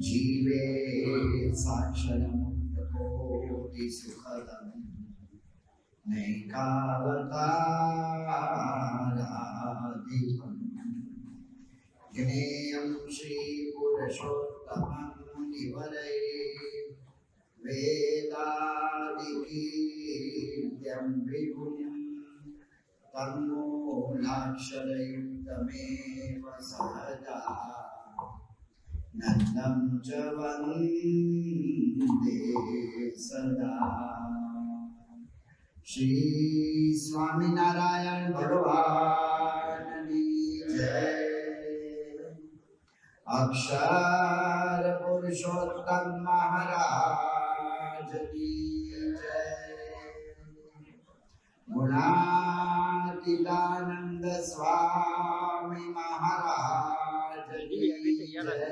जीवे साक्षरमुक्तकोटि सुखदम् नैकावताराधिपम् ज्ञेयं श्रीपुरुषोत्तमं मुनिवरैः वेदादिकीर्त्यं विभुं तन्मूलाक्षरयुक्तमेव सहजा नन्दं च वन्दे सदा। श्री स्वामीनारायण भगवान की जय। अक्षर पुरुषोत्तम महाराज की जय। गुणातीतानंद स्वामी महाराज की जय।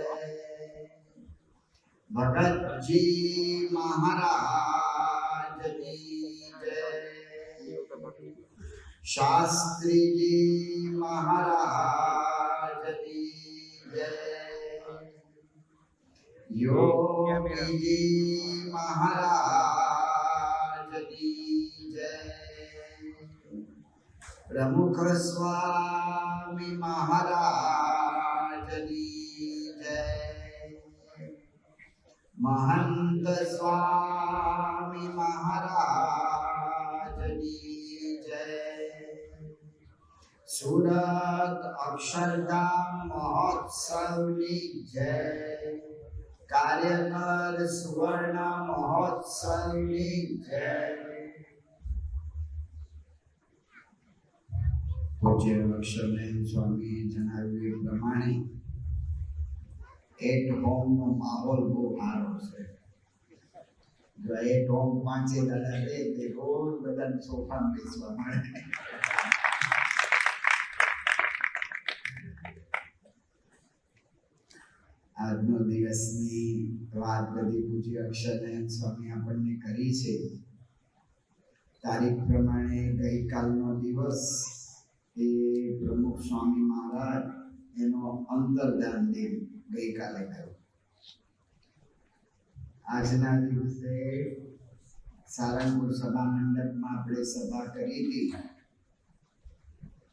भगत जी महाराज की जय। शास्त्री जी महाराज की जय। योगी जी महाराज की जय। प्रमुख स्वामी महाराज की जय। महंत स्वामी महाराज की जय। सूरत अक्षरधाम महोत्सव की जय। कार्यकर सुवर्ण महोत्सव की जय। पूज्य अक्षरधाम स्वामी जણાવ્યું પ્રમાણે एट होम नो माहौल बહુ સારો છે। જો એટ હોમ 5 દાડા દે તે રોજ બધા સોફા બેસવા મળે। આજનો દિવસની વાત બધી પૂજ્ય અક્ષરધામ સ્વામી આપણને કરી છે। તારીખ પ્રમાણે ગઈકાલનો દિવસ એ પ્રમુખ સ્વામી મહારાજ એનો અંતર્ધાન દિન ગઈકાલે કર્યો। આજના દિવસે સારંગપુર સભા મંડપમાં આપણે સભા કરી હતી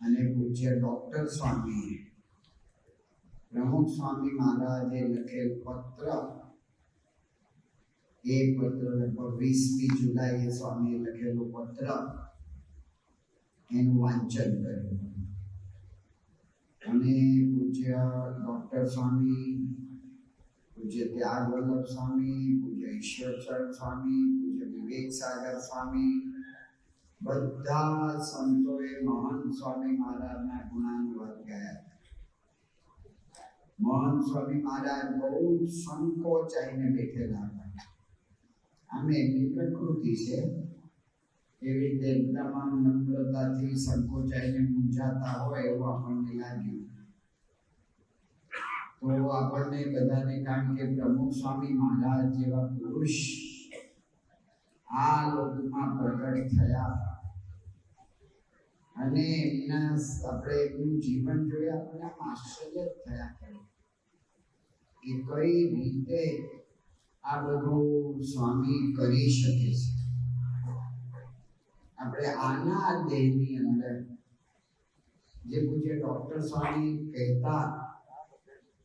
અને પૂજ્ય ડોક્ટર સ્વામી પ્રમુખ સ્વામી મહારાજે લખેલ પત્ર એ પત્ર લગભગ 20મી જુલાઈએ સ્વામીએ લખેલો પત્ર એનું વાંચન કર્યું અને પૂજ્ય ડોક્ટર સ્વામી, પૂજ્ય ત્યાગ વલ્લભ સ્વામી, પૂજ્ય ઈશ્વરચરણ સ્વામી, પૂજ્ય વિવેક સાગર સ્વામી બધા સંતોએ મહાન સ્વામી મહારાજના ગુણાનુવાદ ગાયા। મહાન સ્વામી મહારાજ બહુ સંકોચાઈને બેઠેલા હતા। આમ એમની પ્રકૃતિ છે, એવી રીતે એકદમ નમ્રતાથી સંકોચાઈને મૂંઝાતા હોય એવું આપણને લાગ્યું। તો આપણને બધાને, કારણ કે પ્રમુખ સ્વામી મહારાજ જેવા પુરુષ આ લોકમાં પ્રગટ થયા અને એમના આપણે એમનું જીવન જોઈ આપણને આશ્ચર્ય થયા કરે કે કઈ રીતે આ બધું સ્વામી કરી શકે છે। આપણે આના દેહની અંદર જે પૂજ્ય ડોક્ટર સ્વામી કહેતા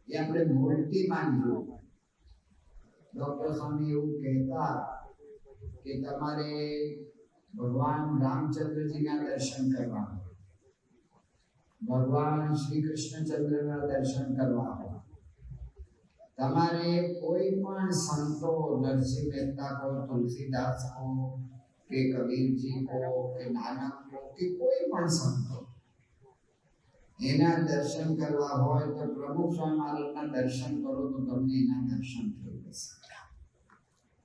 એ આપણે મૂર્તિ માનવું। ડોક્ટર સ્વામી એવું કહેતા કે તમારે ભગવાન રામચંદ્રજીના દર્શન કરવા હોય, ભગવાન શ્રી કૃષ્ણચંદ્રના દર્શન કરવા હોય, તમારે કોઈ પણ સંતો, નરસિંહ મહેતા કો, તુલસીદાસ કો કે કબીરજી કો કે નાનક કો કે કોઈ પણ સંતો એના દર્શન કરવા હોય તો પ્રમુખ સ્વામી મહારાજના દર્શન કરો તો તમને એના દર્શન થઈ જશે।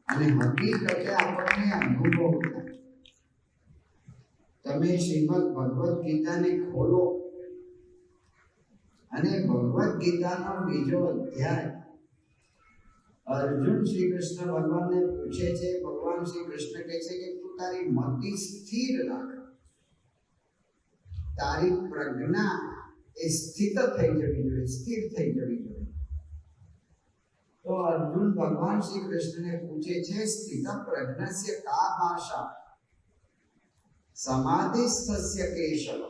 અને હકીકતે આપણને અનુભવ થાય। તમે શ્રીમદ ભગવદ ગીતાને ખોલો અને ભગવદ ગીતાનો બીજો અધ્યાય अर्जुन श्री कृष्ण भगवान ने पूछे छे, भगवान श्री कृष्ण કહે છે કે તું તારી મતિ સ્થિર રાખ, તારી પ્રજ્ઞા એ સ્થિત થઈ જવી જોઈએ, સ્થિર થઈ જવી જોઈએ। તો अर्जुन भगवान श्री कृष्ण ने पूछे छे स्थित प्रज्ञस्य का भाषा समाधिस्थस्य केशव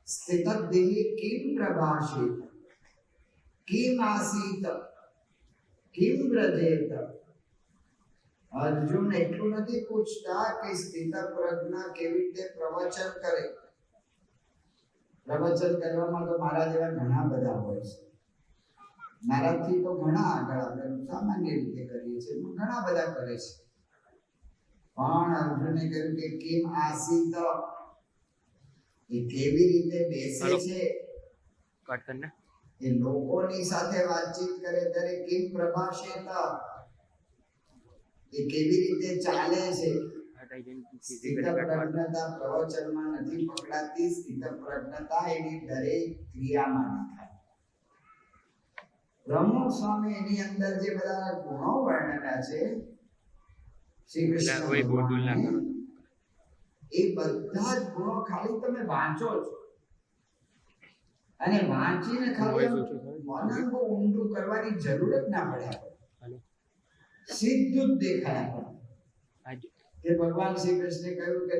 स्थितद्धिः किं प्रभाषेत किम आसीत किम व्रजेत। અર્જુન એટલું નથી પૂછતા કે સ્થિત પ્રજ્ઞા કેવી રીતે પ્રવચન કરે. પ્રવચન કરવામાં તો મારા જેવા ઘણા બધા હોય છે. મારાથી તો ઘણા આગળ આપણે સામાન્ય રીતે કરીએ છીએ, ઘણા બધા કરે છે. પણ અર્જુને કહ્યું કે કેમ આસીત, એ કેવી રીતે બેસે છે, એ લોકોની સાથે વાતચીત કરે ત્યારે કેમ પ્રભાષેત, એ કેવી રીતે ચાલે છે. સ્થિત પ્રજ્ઞતા પ્રવચનમાં નથી પકડાતી, સ્થિત પ્રજ્ઞતા એની દરેક ક્રિયામાં દેખાય. પ્રમુખ સ્વામી એની અંદર જે બધા ગુણો વર્ણવ્યા છે શ્રી કૃષ્ણ ભગવાને, એ બધા જ ગુણો ખાલી તમે વાંચો છો અને વાંચીને ખાલી મનન બહુ ઊંડું કરવાની જરૂર જ ના પડે. સીધું જ દેખાય કે ભગવાન શ્રી કૃષ્ણે કહ્યું કે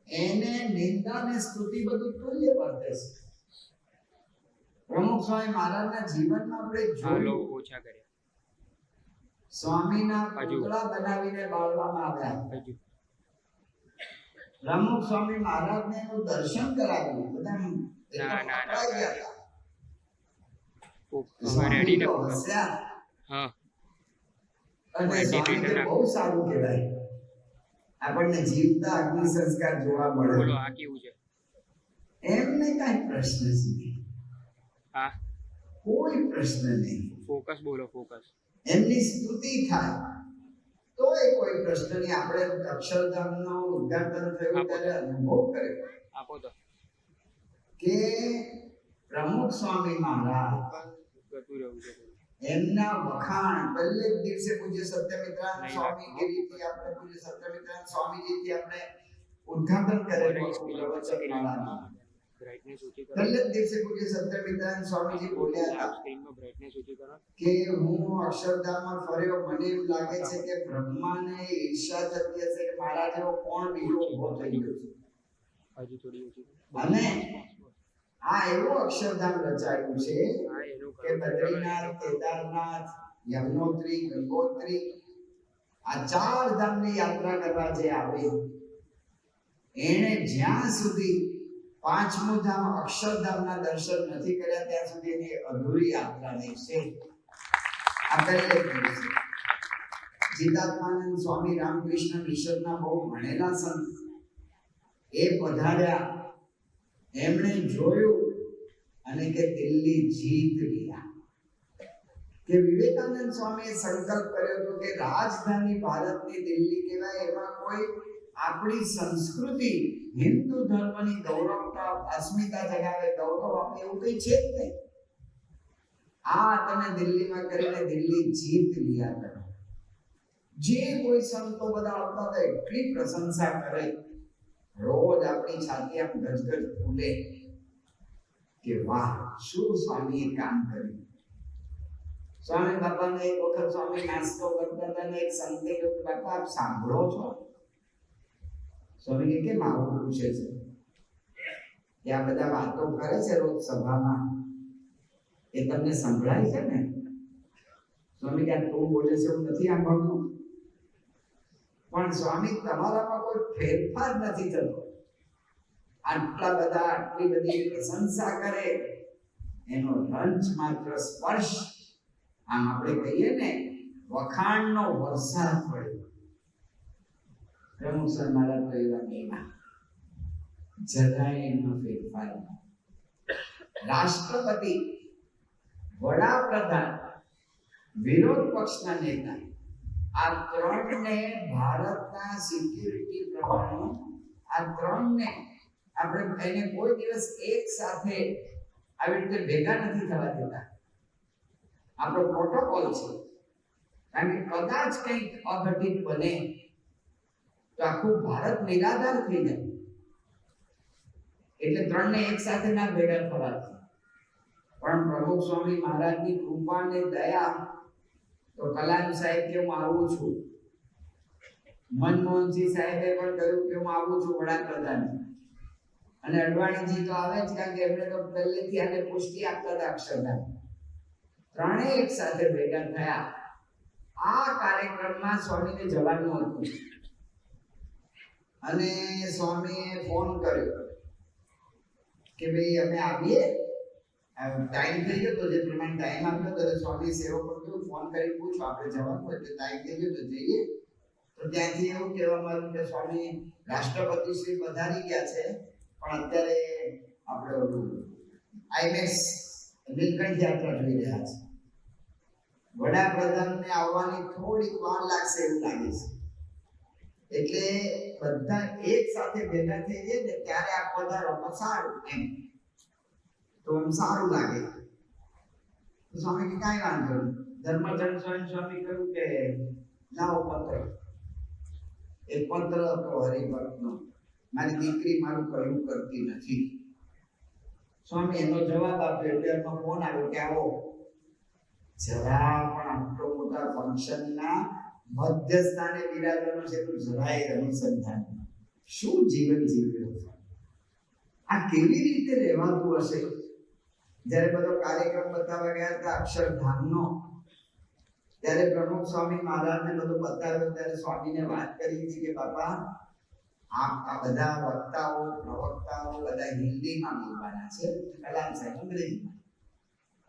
એને નિંદા ને સ્તુતિ બધું તુલ્ય વર્તે છે. પ્રમુખ સ્વામી મહારાજના જીવનમાં આપણે જોયું ઓછા કર્યા, સ્વામીના પુતળા બનાવીને બાળવામાં આવ્યા. પ્રમુખ સ્વામી મહારાજને એનું દર્શન કરાવ્યું, બધા પકડાઈ ગયા હતા. અને સ્વામી બહુ સારું કહેવાય, આપણને જીવતા અગ્નિ સંસ્કાર જોવા મળે. બોલો આ કેવું છે? એમને કઈ પ્રશ્ન નથી, કોઈ પ્રશ્ન નહીં. ફોકસ બોલો, ફોકસ. એમની સ્તુતિ થાય તો એ કોઈ પ્રશ્ન નહીં. આપણે અક્ષરધામનો ઉદ્ઘાટન થયું ત્યારે અનુભવ કર્યો આપો તો કે પ્રમુખ સ્વામી મહારાજ એમના વખાણ પહેલે જ દિવસે પૂજ્ય સત્યમિત્રાનંદ સ્વામી ગીરીથી આપણે પૂજ્ય સત્યમિત્રાનંદ સ્વામીજીથી આપણે ઉદ્ઘાટન કરેલું પ્રવચનમાળાનું. પહેલે જ દિવસે પૂજ્ય સત્યમિત્રાનંદ સ્વામીજી બોલ્યા હતા કે હું અક્ષરધામમાં ફર્યો, મને એમ લાગે છે કે બ્રહ્માને ઈર્ષા થતી હશે કે મારા જેવો કોણ બીજો ઉભો થઈ ગયો છે. અને આ એવું અક્ષરધામ રચાયું છે કે બદ્રીનાથ, કેદારનાથ, યમનોત્રી, ગંગોત્રી, આ 4 ધામની યાત્રા કરવા જે આવે એને જ્યાં સુધી 5મું ધામ અક્ષરધામના દર્શન નથી કર્યા ત્યાં સુધી એની અધૂરી યાત્રા નહીં છે. આ પહેલે દિવસે જીતાત્માનંદ સ્વામી રામકૃષ્ણ મિશનના બહુ ભણેલા સંત એ પધાર્યા. એમણે જોયું અને કે દિલ્હી જીત લીયા. કે વિવેકાનંદ સ્વામીએ સંકલ્પ કર્યો હતો કે રાજધાની ભારતની દિલ્હી કહેવાય, એમાં કોઈ આપણી સંસ્કૃતિ હિન્દુ ધર્મની ગૌરવતા અસ્મિતા જગાવે, ગૌરવ આપે એવું કઈ છે જ નહીં. આ તમે દિલ્હીમાં કરીને દિલ્હી જીત લીયા કરો. જે કોઈ સંતો બધા આવતા હતા એટલી પ્રશંસા કરે, રોજ આપણી છાતી આમ ગજગજ ફૂલે કે વાહ શું સ્વામીએ કામ કર્યું. સ્વામી બાપાને એક વખત સ્વામી નાસ્તો કરતા હતા ને એક સંતે કહ્યું કે બાપા આપ સાંભળો છો? સ્વામી કેમ આવું પૂછે છે કે આ બધા વાતો કરે છે રોજ સભામાં, એ તમને સંભળાય છે ને? સ્વામી કે તું બોલે છે હું નથી સાંભળતો. પણ સ્વામી તમારામાં કોઈ ફેરફાર નથી થતો. આટલા બધા આટલી બધી પ્રશંસા કરે એનો રંચ માત્ર સ્પર્શ, આમ આપણે કહીએ ને વખાણનો વરસાદ પડ્યો. પ્રમુખ સ્વામી મહારાજ તો એવા નહીં, જરાય એનો ફેરફાર. રાષ્ટ્રપતિ, વડાપ્રધાન, વિરોધ પક્ષના નેતા, આ ત્રણને ભારતના સિક્યુરિટી પ્રમાણે આ ત્રણને આપણે એને કોઈ દિવસ એક સાથે આવી રીતે ભેગા નથી થવા દેતા. આપણો પ્રોટોકોલ છે. કારણ કે કદાચ કંઈક અઘટિત બને તો આખું ભારત નિરાધાર થઈ જાય. એટલે ત્રણને એક સાથે ના ભેગા થવા. પણ પ્રમુખ સ્વામી મહારાજની કૃપા ને દયા તો કલામ સાહેબ કે હું આવું છું, મનમોહનસિંહ સાહેબે પણ કહ્યું કે હું આવું છું વડાપ્રધાન, અને અડવાણીજી તો આવે જ કારણ કે એમણે તો પહેલેથી આને પુષ્ટિ આપતા હતા અક્ષરધામ. ત્રણેય એક સાથે ભેગા થયા. આ કાર્યક્રમમાં સ્વામીને જવાનું હતું અને સ્વામીએ ફોન કર્યો કે ભાઈ અમે આવીએ, ટાઈમ થઈ ગયો તો જે પ્રમાણે ટાઈમ આપ્યો તો સ્વામી સેવકો કીધું ફોન કરી પૂછો આપણે જવાનું હોય તો ટાઈમ થઈ ગયો તો જઈએ. તો ત્યાંથી એવું કહેવામાં આવ્યું કે સ્વામી રાષ્ટ્રપતિ શ્રી પધારી ગયા છે પણ અત્યારે આપણે આઈમેક્સ નીલકંઠ યાત્રા જોઈ રહ્યા છે, વડાપ્રધાનને આવવાની થોડીક વાર લાગશે એવું લાગે છે, એટલે બધા એક સાથે ભેગા થઈ જાય ને ત્યારે આ પધારો સારું એમ તો એમ સારું લાગે. તો સ્વામી કે કાંઈ વાંધો નહીં. ધર્મચંદ સ્વામી કહ્યું કે લાવો પત્ર. એક પત્ર હતો હરિભક્તનો, મારી દીકરી મારું કયું કરતી નથી. સ્વામી એનો જવાબ આપ્યો એટલે એનો ફોન આવ્યો કે આવો. જરા પણ આટલો મોટા ફંક્શનના મધ્ય સ્થાને બિરાજવાનો છે તો જરાય અનુસંધાન શું જીવન જીવ્યું, આ કેવી રીતે રહેવાતું હશે. જ્યારે બધો કાર્યક્રમ બતાવવા ગયા હતા અક્ષરધામનો, ત્યારે પ્રમુખ સ્વામી મહારાજને બધું બતાવ્યું ત્યારે સ્વામીને વાત કરી હતી કે બાપા આ બધા વક્તાઓ પ્રવક્તાઓ બધા હિન્દીમાં બોલવાના છે, કલામ સાહેબ અંગ્રેજીમાં,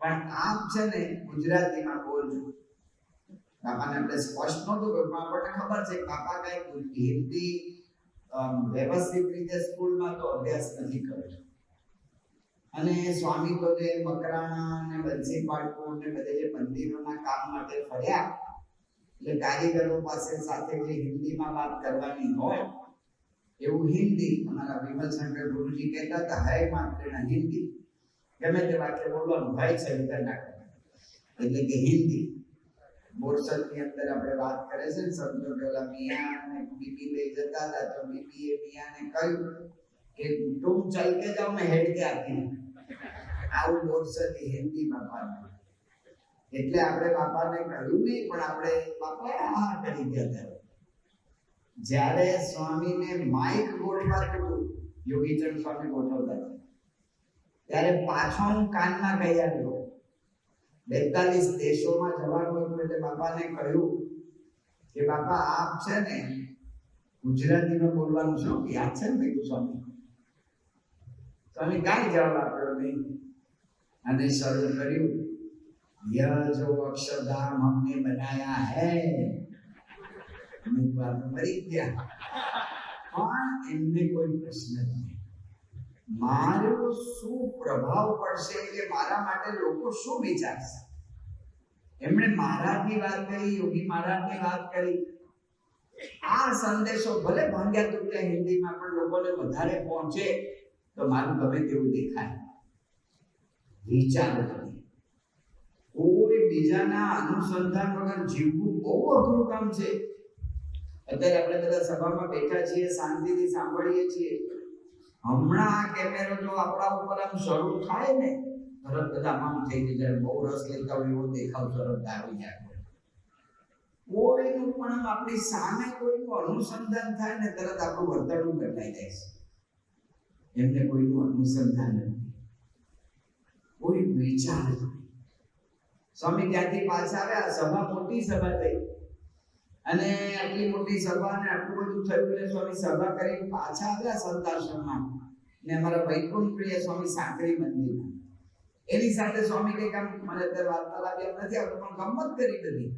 પણ આપ છે ને ગુજરાતીમાં બોલજો. બાપાને આપણે સ્પષ્ટ નહોતું કહ્યું, આપણને ખબર છે કે બાપા કઈ હિન્દી વ્યવસ્થિત રીતે સ્કૂલમાં તો અભ્યાસ નથી કર્યો. અને સ્વામી તો જે મકરાણા અને બંસી પાટપુર ને બધે જે મંદિરોના કામ માટે ફર્યા એટલે કારીગરો પાસે સાથે જે હિન્દીમાં વાત કરવાની હોય એવું હિન્દી, અમારા વિમલશંકર ગુરુજી કહેતા હતા હૈ માત્ર હિન્દી, ગમે તે વાક્ય બોલવાનું ભાઈ છે વિચાર ના કરવાનું, એટલે કે હિન્દી. બોરસદની અંદર આપણે વાત કરે છે ને સંતો પેલા મિયા અને બીબી લઈ જતા હતા તો બીબીએ મિયાને કહ્યું કે તુમ ચલ કે જાઓ મેં હેડ કે આતી હું. આવું બોરસદી હિન્દીમાં પાડ્યું. એટલે આપણે બાપાને કહ્યું નહીં પણ આપણે બાપાએ હા કરી ગયા. જ્યારે સ્વામીને માઇક ગોઠવાતું હતું, યોગીચંદ સ્વામી ગોઠવતા હતા, ત્યારે પાછો હું કાનમાં કહી આવ્યો 42 દેશોમાં જવાનું હતું એટલે બાપાને કહ્યું કે બાપા આપ છે ને ગુજરાતીમાં બોલવાનું શું યાદ છે ને મેં સ્વામી. સ્વામી કાંઈ જવાબ આપ્યો નહીં અને શરૂ કર્યું यह जो अक्षरधाम हमने बनाया है मरी ગયા પણ એમને કોઈ પ્રશ્ન નહીં. મારો શું પ્રભાવ પડશે કે મારા માટે લોકો શું વિચારશે. એમણે મહારાજની વાત કરી, યોગી મહારાજની વાત કરી. આ સંદેશો ભલે ભાંગ્યા તૂટ્યા હિન્દીમાં પણ લોકોને વધારે પહોંચે તો મારું ગમે તેવું દેખાય. વિચાર કોઈ બીજાના અનુસંધાન વગર જીવવું બહુ અઘરું કામ છે. અત્યારે આપણે બધા સભામાં બેઠા છીએ, શાંતિથી સાંભળીએ છીએ. હમણાં આ કેમેરો જો આપણા ઉપર આમ શરૂ થાય ને તરત બધા આમ થઈ જાય, બહુ રસ લેતા હોય એવો દેખાવ તરત આવી જાય. કોઈનું પણ આપણી સામે કોઈનું અનુસંધાન થાય ને તરત આપણું વર્તણૂક બદલાઈ જાય છે. એમને કોઈનું અનુસંધાન નથી, કોઈ વિચાર નથી. સ્વામી ત્યાંથી પાછા આવ્યા, સભા મોટી સભા થઈ અને આટલી મોટી સભા ને આટલું બધું થયું એટલે સ્વામી સભા કરીને પાછા આવ્યા સંતાશ્રમમાં ને અમારા વૈકુંઠ પ્રિય સ્વામી સાંકરી મંદિરમાં. એની સાથે સ્વામી કઈ કામ મને અત્યારે વાર્તાલાપ યાદ નથી આવતો પણ ગમત કરી બધી.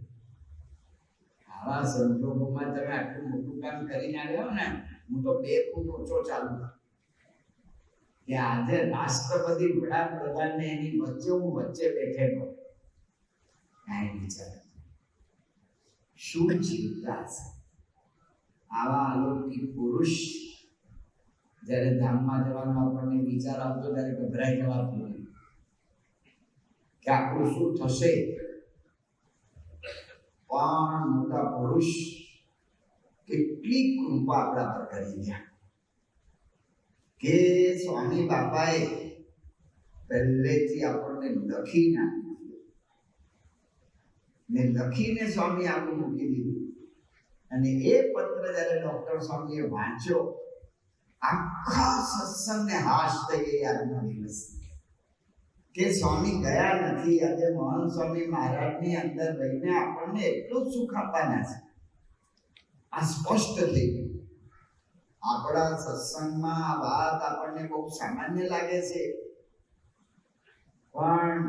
આવા સંજોગોમાં તમે આટલું મોટું કામ કરીને આવ્યો ને, હું તો 2 ફૂટ ઓછો ચાલુ કે આજે રાષ્ટ્રપતિ વડાપ્રધાન ને એની વચ્ચે હું વચ્ચે બેઠેલો. કાંઈ વિચાર શું જીવતા છે આવા અલૌકિક પુરુષ. જ્યારે ધામમાં જવાનો આપણને વિચાર આવતો ત્યારે ગભરાઈ જવાતું હોય કે આપણું શું થશે. પણ મોટા પુરુષ કેટલી કૃપા આપણા પર કરી ગયા કે સ્વામી બાપાએ પહેલેથી આપણને લખી નાખ્યું ને લખીને સ્વામી આપણું મૂકી દીધું. અને એ પત્ર જ્યારે ડોક્ટર સ્વામીએ વાંચ્યો, આખા સત્સંગને હાશ થઈ ગઈ આજનો દિવસ કે સ્વામી ગયા નથી. આજે મહાન સ્વામી મહારાજની અંદર રહીને આપણને એટલું સુખ આપવાના છે. આ સ્પષ્ટ થઈ ગયું. આપણા સત્સંગમાં આ વાત આપણને બહુ સામાન્ય લાગે છે, પણ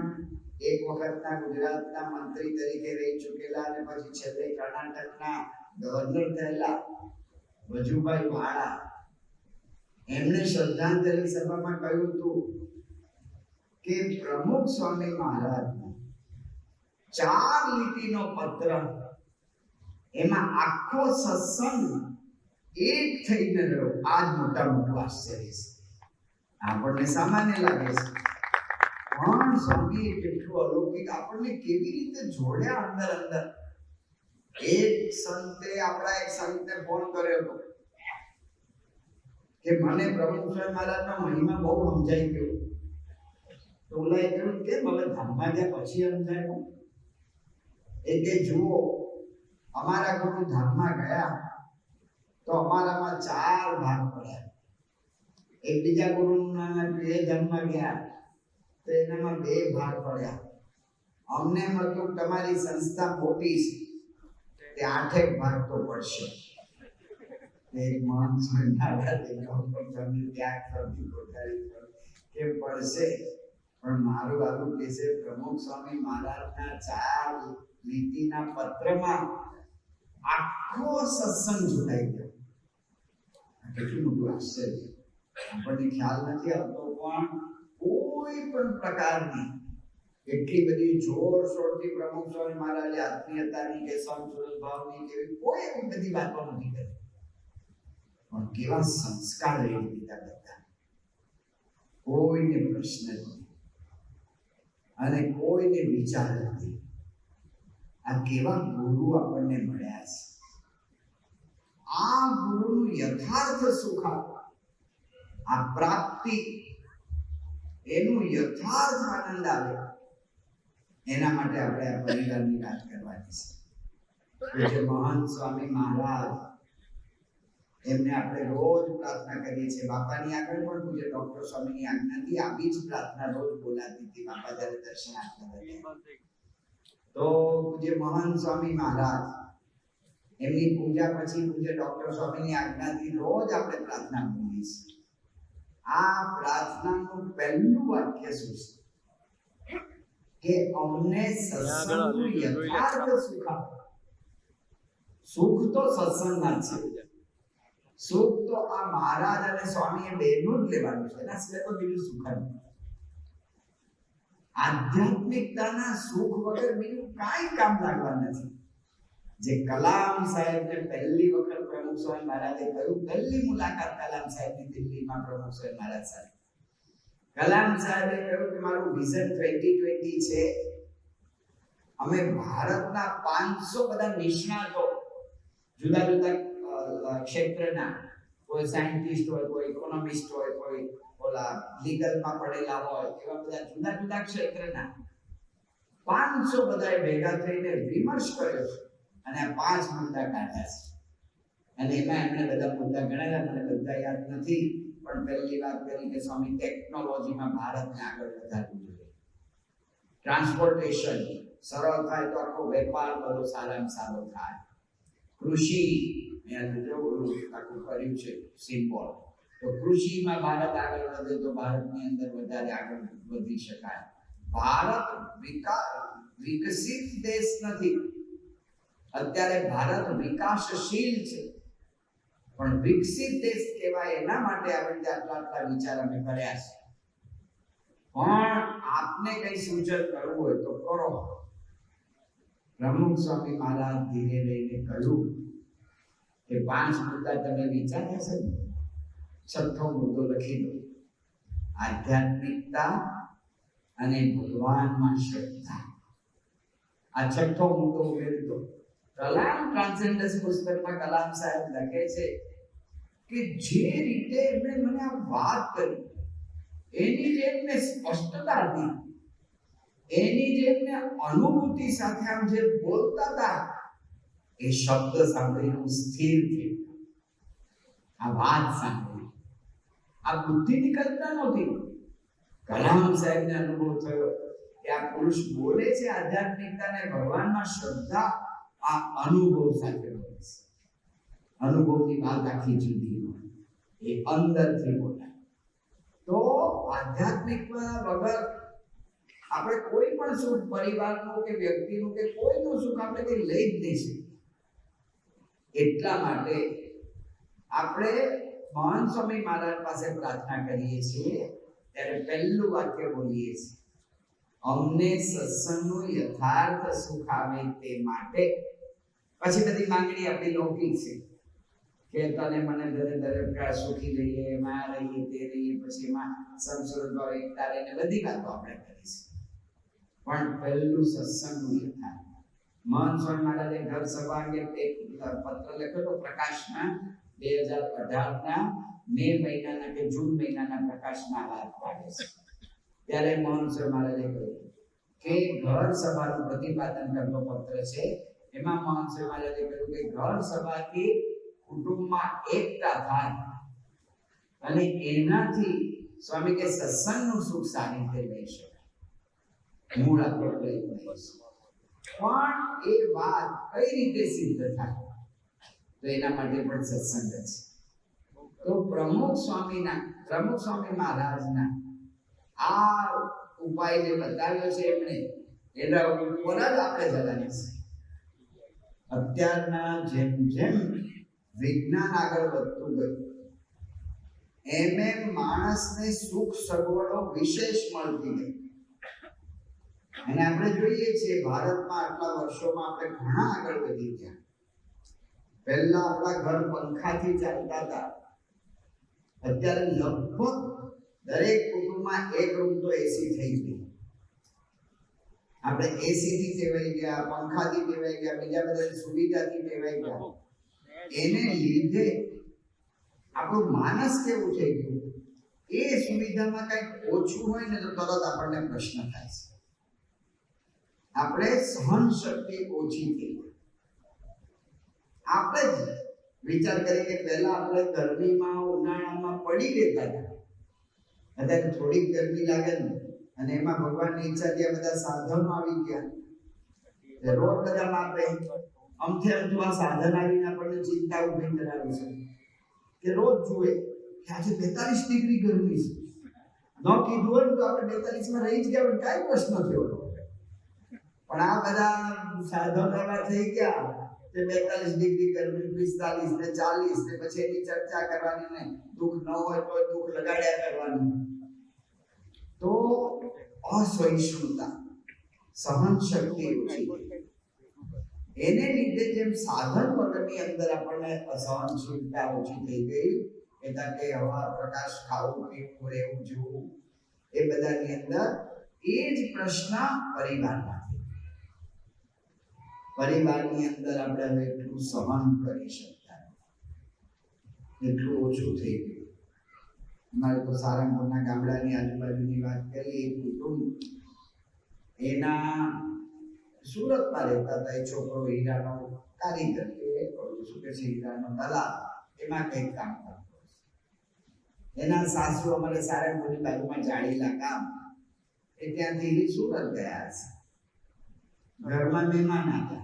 એક વખતના ગુજરાતના મંત્રી તરીકે રહી ચૂકેલા અને પછી છેલ્લે કર્ણાટકના ગવર્નર થયેલા વજુભાઈ વાળા, એમણે શ્રદ્ધાંજલિ સભામાં કહ્યું હતું કે પ્રમુખ સ્વામી મહારાજનો 4 લીટીનો પત્ર, એમાં આખો સત્સંગ એક થઈને રહ્યો. આ જ મોટું આશ્ચર્ય છે. આપણને સામાન્ય લાગે છે, પણ સ્વામીએ કેટલું અલૌકિક આપણને કેવી રીતે જોડ્યા અંદર અંદર. એક સંતે ફોન કર્યો હતો કે મને પ્રમુખ સ્વામી મહારાજનો મહિમા બહુ સમજાઈ ગયો. તો ઓલાએ કહ્યું કેમ હવે ધામમાં ગયા પછી સમજાયું? એ કે જુઓ, અમારા ગુરુ ધામમાં ગયા તો અમારામાં 4 ભાગ પડ્યા. એક બીજા ગુરુના ધામમાં ગયા તો એનામાં 2 ભાગ પડ્યા. અમને મતલબ તમારી સંસ્થા મોટી છે તે 8 ભાગ તો પડશે. એક મહાન સંઘાડા કે પડશે, પણ મારું આવું કે છે પ્રમુખ સ્વામી મહારાજના 4 લીટીના પત્રમાં આખો સત્સંગ જોડાઈ ગયો. કેટલું મોટું આશ્ચર્ય! આપણને ખ્યાલ નથી આવતો, પણ કોઈ પણ પ્રકારની એટલી બધી જોરશોરથી પ્રમુખ સ્વામી મહારાજે આત્મીયતાની કે સમસુરત ભાવની કેવી કોઈ એવી બધી વાતો નથી કરી, પણ કેવા સંસ્કાર લઈ લીધા બધા. કોઈને પ્રશ્ન નથી અને કોઈને વિચાર નથી. આ કેવા ગુરુ આપણને મળ્યા છે. આ ગુરુનું યથાર્થ સુખ, આ પ્રાપ્તિ, એનું યથાર્થ આનંદ આવે, એના માટે આપણે આ પરિવારની વાત કરવાની છે. જે મહાન સ્વામી મહારાજ, એમને આપણે રોજ પ્રાર્થના કરીએ છીએ. બાપાની આગળ પણ પૂજ્ય ડોક્ટર સ્વામીની આજ્ઞાથી આવી જ પ્રાર્થના રોજ બોલાતી હતી. બાપા જ્યારે દર્શન આપતા હતા તો પૂજ્ય મહાન સ્વામી મહારાજ, એમની પૂજા પછી પૂજ્ય ડોક્ટર સ્વામીની આજ્ઞાથી રોજ આપણે પ્રાર્થના બોલીએ છીએ. આ પ્રાર્થનાનું પહેલું વાક્ય શું છે કે અમને સત્સંગનું યથાર્થ સુખ આપો. સુખ તો સત્સંગમાં છે. સુખ તો આ મહારાજ અને સ્વામીએ બેનું જ લેવાનું છે. એના સિવાય તો બીજું સુખ નથી. આધ્યાત્મિકતાના સુખ વગર બીજું કાંઈ કામ લાગવા નથી. જે કલામ સાહેબને પહેલી વખત પ્રમુખ સ્વામી મહારાજે કહ્યું, પહેલી મુલાકાત કલામ સાહેબની દિલ્હીમાં પ્રમુખ સ્વામી મહારાજ સાથે, કલામ સાહેબે કહ્યું કે મારું વિઝન 2020 છે. અમે ભારતના 500 બધા નિષ્ણાતો, જુદા જુદા ક્ષેત્રના, કોઈ સાયન્ટિસ્ટ હોય, કોઈ ઇકોનોમિસ્ટ હોય, કોઈ ઓલા લીગલમાં પડેલા હોય, એવા બધા જુદા જુદા ક્ષેત્રના 500 બધાએ ભેગા થઈને વિમર્શ કર્યો છે અને આ 5 મુદ્દા કાઢ્યા છે. અને એમાં એમણે બધા મુદ્દા ગણાવ્યા, મને બધા યાદ નથી, પણ પહેલી વાત કરી કે સ્વામી ટેકનોલોજીમાં ભારતને આગળ વધારવું જોઈએ. ટ્રાન્સપોર્ટેશન સરળ થાય તો આખો વેપાર બધો સારામાં સારો થાય. કૃષિ આખું કર્યું છે સિમ્બોલ, તો કૃષિમાં ભારત આગળ વધે તો ભારતની અંદર વધારે આગળ વધી શકાય. ભારત વિકસિત દેશ નથી, અત્યારે ભારત વિકાસશીલ છે, પણ વિકસિત દેશ કહેવાય એના માટે આપણે આટલા વિચાર અમે કર્યા છે. પણ આપને કઈ સૂચન કરવું હોય તો કરો. પ્રમુખ સ્વામી મહારાજ ધીરે લઈને કહ્યું કે 5 મુદ્દા તમે વિચાર્યા છે ને, 6થો મુદ્દો લખી દો, આધ્યાત્મિકતા અને ભગવાનમાં શ્રદ્ધા. આ 6થો મુદ્દો ઉમેરી દો. કલામ ટ્રાન્સેન્ડન્સ પુસ્તકમાં કલામ સાહેબ લખે છે કે જે રીતે એમણે મને આ વાત કરી એની જે એમને સ્પષ્ટતા હતી, એની જે એમને અનુભૂતિ સાથે આમ જે બોલતા હતા, એ શબ્દ સાંભળીને સ્થિર થયું. આ વાત સાંભળી, આ બુદ્ધિની કલ્પના નહોતી. કલામ સાહેબને અનુભવ થયો કે આ પુરુષ બોલે છે આધ્યાત્મિકતાને, ભગવાનમાં શ્રદ્ધા આ અનુભવ સાથે બોલે છે. અનુભવની વાત આખી જુદી હોય, એ અંદરથી બોલાય. તો આધ્યાત્મિકતા વગર આપણે કોઈ પણ સુખ, પરિવારનું કે વ્યક્તિનું કે કોઈનું સુખ આપણે કઈ લઈ જ નહીં શકીએ. એટલા માટે આપણે મહાન સ્વામી મહારાજ પાસે પ્રાર્થના કરીએ છીએ ત્યારે પહેલું વાક્ય બોલીએ છીએ, અમને સત્સંગનું યથાર્થ સુખ આવે તે માટે. પછી બધી માંગણી આપણી લૌકિક છે કે તને મને દરેક સુખી રહીએ, એમાં રહીએ, તે રહીએ, પછી એમાં સંસ્કૃત ભાવ એકતા રહીને બધી વાતો આપણે કરીશું. પણ પહેલું સત્સંગનું યથાર્થ. મહાન સ્વામી મહારાજે ઘર સભા અંગે એક પત્ર લખ્યો હતો પ્રકાશના 2018ના મે મહિનાના કે જૂન મહિનાના પ્રકાશના વાત પાડે છે. ત્યારે મહાન સ્વામી મહારાજે કહ્યું કે ઘર સભાનું પ્રતિપાદન કરતો પત્ર છે. એમાં મહાન સ્વામી મહારાજે કહ્યું કે ઘર સભાથી કુટુંબમાં એકતા થાય અને એનાથી સ્વામી કે સત્સંગનું સુખ સારી રીતે લઈ શકાય. મૂળ આપણે લઈ લઈશું. પણ એ વાત કઈ રીતે સિદ્ધ થાય, તો એના માટે પણ સત્સંગ છે. તો પ્રમુખ સ્વામી મહારાજના આ ઉપાય જે બતાવ્યો છે એમણે, એના ઉપર જ આપણે જવાની છે. અત્યારના જેમ જેમ વિજ્ઞાન આગળ વધતું ગયું એમ માણસને સુખ સગવડો વિશેષ મળતી ગઈ. અને આપણે જોઈએ છીએ ભારતમાં આટલા વર્ષોમાં આપણે ઘણા આગળ વધી ગયા. પહેલા આપણા ઘર પંખાથી ચાલતા હતા, અત્યારે લગભગ દરેક કુટુંબમાં એક રૂમ તો એસી થઈ ગઈ. આપણે એસી થી ટેવાઈ ગયા, પંખાથી ટેવાઈ ગયા, બીજા બધા સુવિધાથી ટેવાઈ ગયા. એને લીધે આપણું માનસ કેવું થઈ ગયું, એ સુવિધામાં કંઈક ઓછું હોય ને તો તરત આપણને પ્રશ્ન થાય છે. આપણે સહન શક્તિ ઓછી થઈ. આપણે જ વિચાર કરીએ કે પહેલા આપણે ગરમીમાં ઉનાળામાં પડી રહેતા હતા, અત્યારે થોડીક ગરમી લાગે ને અને એમાં ભગવાનની ઈચ્છાથી આ બધા સાધનો આવી ગયા. રોજ બધા માપે અમથે અમથું આ સાધન આવીને આપણને ચિંતા ઉભી કરાવી છે કે રોજ જુએ કે આજે 42 ડિગ્રી ગરમી છે. ન કીધું હોય તો આપણે 42 માં રહી જ ગયા, કાંઈ પ્રશ્ન થયો. પણ આ બધા સાધનો એવા થઈ ગયા કે 42 ડિગ્રી ગરમી, 45 ને 40 ને પછી એની ચર્ચા કરવાની ને દુઃખ ન હોય તો દુઃખ લગાડ્યા કરવાનું. તો અસહિષ્ણુતા, સહન શક્તિ ઓછી, એને લીધે જેમ સાધન વગરની અંદર આપણને અસહનશીલતા ઓછી થઈ ગઈ, એટલે કે હવા, પ્રકાશ, ખાવું, પીવું, રહેવું, જોવું, એ બધાની અંદર એ જ પ્રશ્ન પરિવારમાં. પરિવારની અંદર આપણે હવે એટલું સહન કરી શકતા, એટલું ઓછું થઈ ગયું. અમારે તો સારંગપુરના ગામડાની આજુબાજુની વાત કરીએ, કુટુંબ એના સુરતમાં રહેતા હતા. એ છોકરો હીરાનો કારીગર, શું કે છે, હીરાનો દલાલ, એમાં કંઈક કામ કરતો. એના સાસુ અમારે સારંગપુરની બાજુમાં જાળીલા ગામ, એ ત્યાંથી સુરત ગયા છે. ઘરમાં મહેમાન આવ્યા.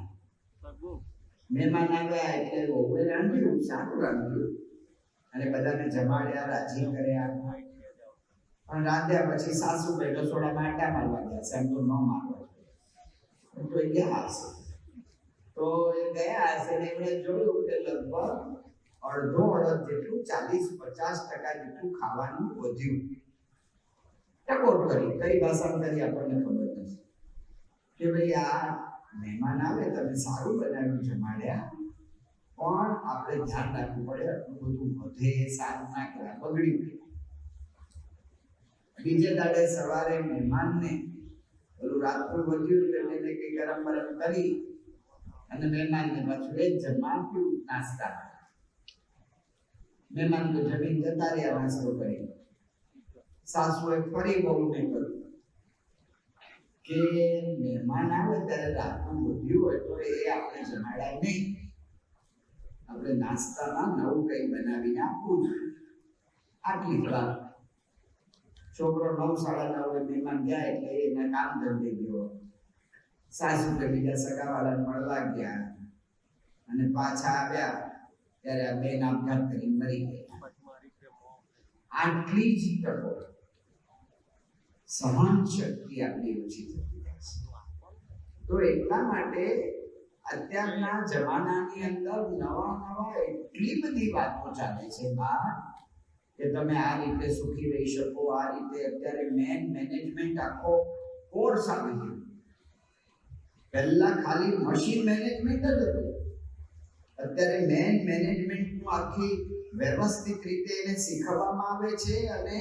મહેમાન આવ્યા એટલે વહુએ રાંધ્યું, સારું રાંધ્યું અને બધાને જમાડ્યા, રાજી કર્યા. પણ રાંધ્યા પછી સાસુ ભાઈ રસોડામાં આટા મારવા ગયા છે. એમ તો ન મારવા જોઈએ, તો એ ગયા હશે. તો એ ગયા હશે ને એમણે જોયું કે લગભગ અડધો અડધ જેટલું, 40-50% જેટલું ખાવાનું વધ્યું. ટકોર કરી, કઈ ભાષામાં કરી આપણને ખબર નથી કે ભાઈ આ મહેમાન આવે, તમે સારું બનાવ્યું, જમાડ્યા, પણ આપણે ધ્યાન રાખવું પડે, આટલું બધું વધે સારું ના કહેવાય, બગડી ગયું. બીજે દાડે સવારે મહેમાનને પેલું રાતનું વધ્યું એટલે એને કઈ ગરમ ગરમ કરી અને મહેમાનને પાછું એ જ જમવા આપ્યું, નાસ્તા. મહેમાન તો જમીન જતા રહ્યા નાસ્તો કરી. સાસુએ ફરી બહુને કહ્યું કે મહેમાન આવે ત્યારે રાતનું વધ્યું હોય તો એ આપણે જમાડાય નહીં, આપણે નાસ્તામાં નવું કંઈ બનાવીને આપવું જોઈએ. આટલી જ વાત. છોકરો 9:30 મહેમાન ગયા એટલે એને કામ ધંધે ગયો. સાસુ કે બીજા સગાવાળાને મળવા ગયા અને પાછા આવ્યા ત્યારે આ બેન આપઘાત કરીને મરી ગયા. આટલી જ તકો સહન શક્તિ આપણી ઓછી થતી જાય છે. તો એટલા માટે અત્યારના જમાનાની અંદર નવા એટલી બધી વાતો ચાલે છે બહાર કે તમે આ રીતે સુખી રહી શકો, આ રીતે. અત્યારે મેનેજમેન્ટ આખો કોર્સ આવી ગયો. પહેલા ખાલી મશીન મેનેજમેન્ટ જ હતું, અત્યારે મેનેજમેન્ટનું આખી વ્યવસ્થિત રીતે એને શીખવવામાં આવે છે અને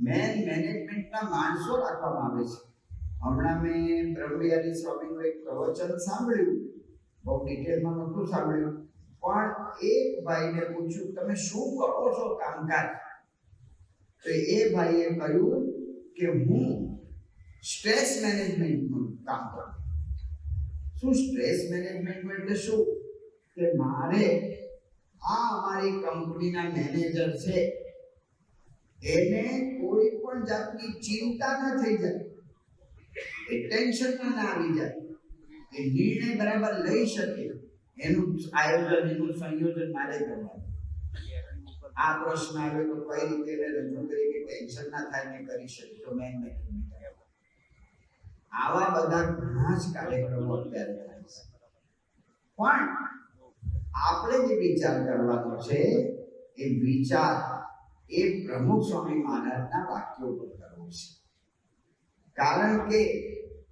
મેનેજમેન્ટના માણસો રાખવામાં આવે છે. હમણાં મેં બ્રહ્મવિહારી સ્વામીનું એક પ્રવચન સાંભળ્યું, બહુ ડિટેલમાં નહોતું સાંભળ્યું, પણ એક ભાઈને પૂછ્યું તમે શું કરો છો કામકાજ? તો એ ભાઈએ કહ્યું કે હું સ્ટ્રેસ મેનેજમેન્ટનું કામ કરું. શું સ્ટ્રેસ મેનેજમેન્ટ એટલે શું? કે મારે આ અમારી કંપનીના મેનેજર છે એને કોઈ પણ જાતની ચિંતા ન થઈ જાય, એ ટેન્શનમાં ના આવી જાય, એ નિર્ણય બરાબર લઈ શકે, એનું આયોજન, એનું સંયોજન મારે કરવાનું. આ પ્રશ્ન આવ્યો તો કઈ રીતે એને રજૂ કરી કે ટેન્શન ના થાય ને કરી શકે. તો મેનેજમેન્ટ આવા બધા ઘણા જ કાર્યક્રમો અત્યારે થાય છે. પણ આપણે જે વિચાર કરવાનો છે એ વિચાર એ પ્રમુખ સ્વામી મહારાજના વાક્યો પર કરવો છે, કારણ કે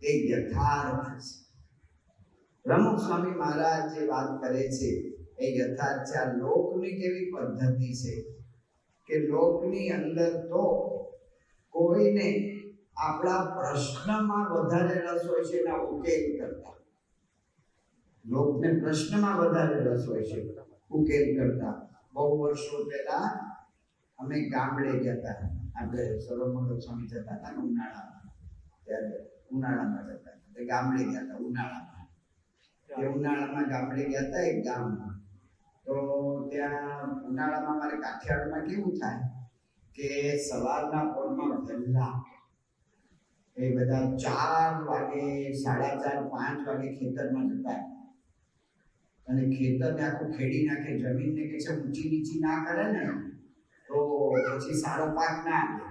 એ યથાર્થ છે. પ્રમુખ સ્વામી મહારાજ જે વાત કરે છે એ યથાર્થ છે. આ લોકની કેવી પદ્ધતિ છે કે લોકની અંદર તો કોઈને આપણા પ્રશ્નમાં વધારે રસ હોય છે એના ઉકેલ કરતા. લોકને પ્રશ્નમાં વધારે રસ હોય છે ઉકેલ કરતા. બહુ વર્ષો પહેલા અમે ગામડે ગયા હતા. આપણે સરોમંગલ સ્વામી જતા હતા ને ઉનાળામાં, ત્યારે ઉનાળામાં જતા હતા, ગામડે ગયા હતા ઉનાળામાં ગામડે ગયા હતા એક ગામમાં. તો ત્યાં ઉનાળામાં અમારે કાઠિયાવાડમાં કેવું થાય કે સવારના પોરમાં વહેલા એ બધા 4 વાગે, 4:30, 5 વાગે ખેતરમાં જતા અને ખેતરને આખું ખેડી નાખે, જમીનને કે છે ઊંચી નીચી ના કરે ને તો પછી સારો પાક ના આવે.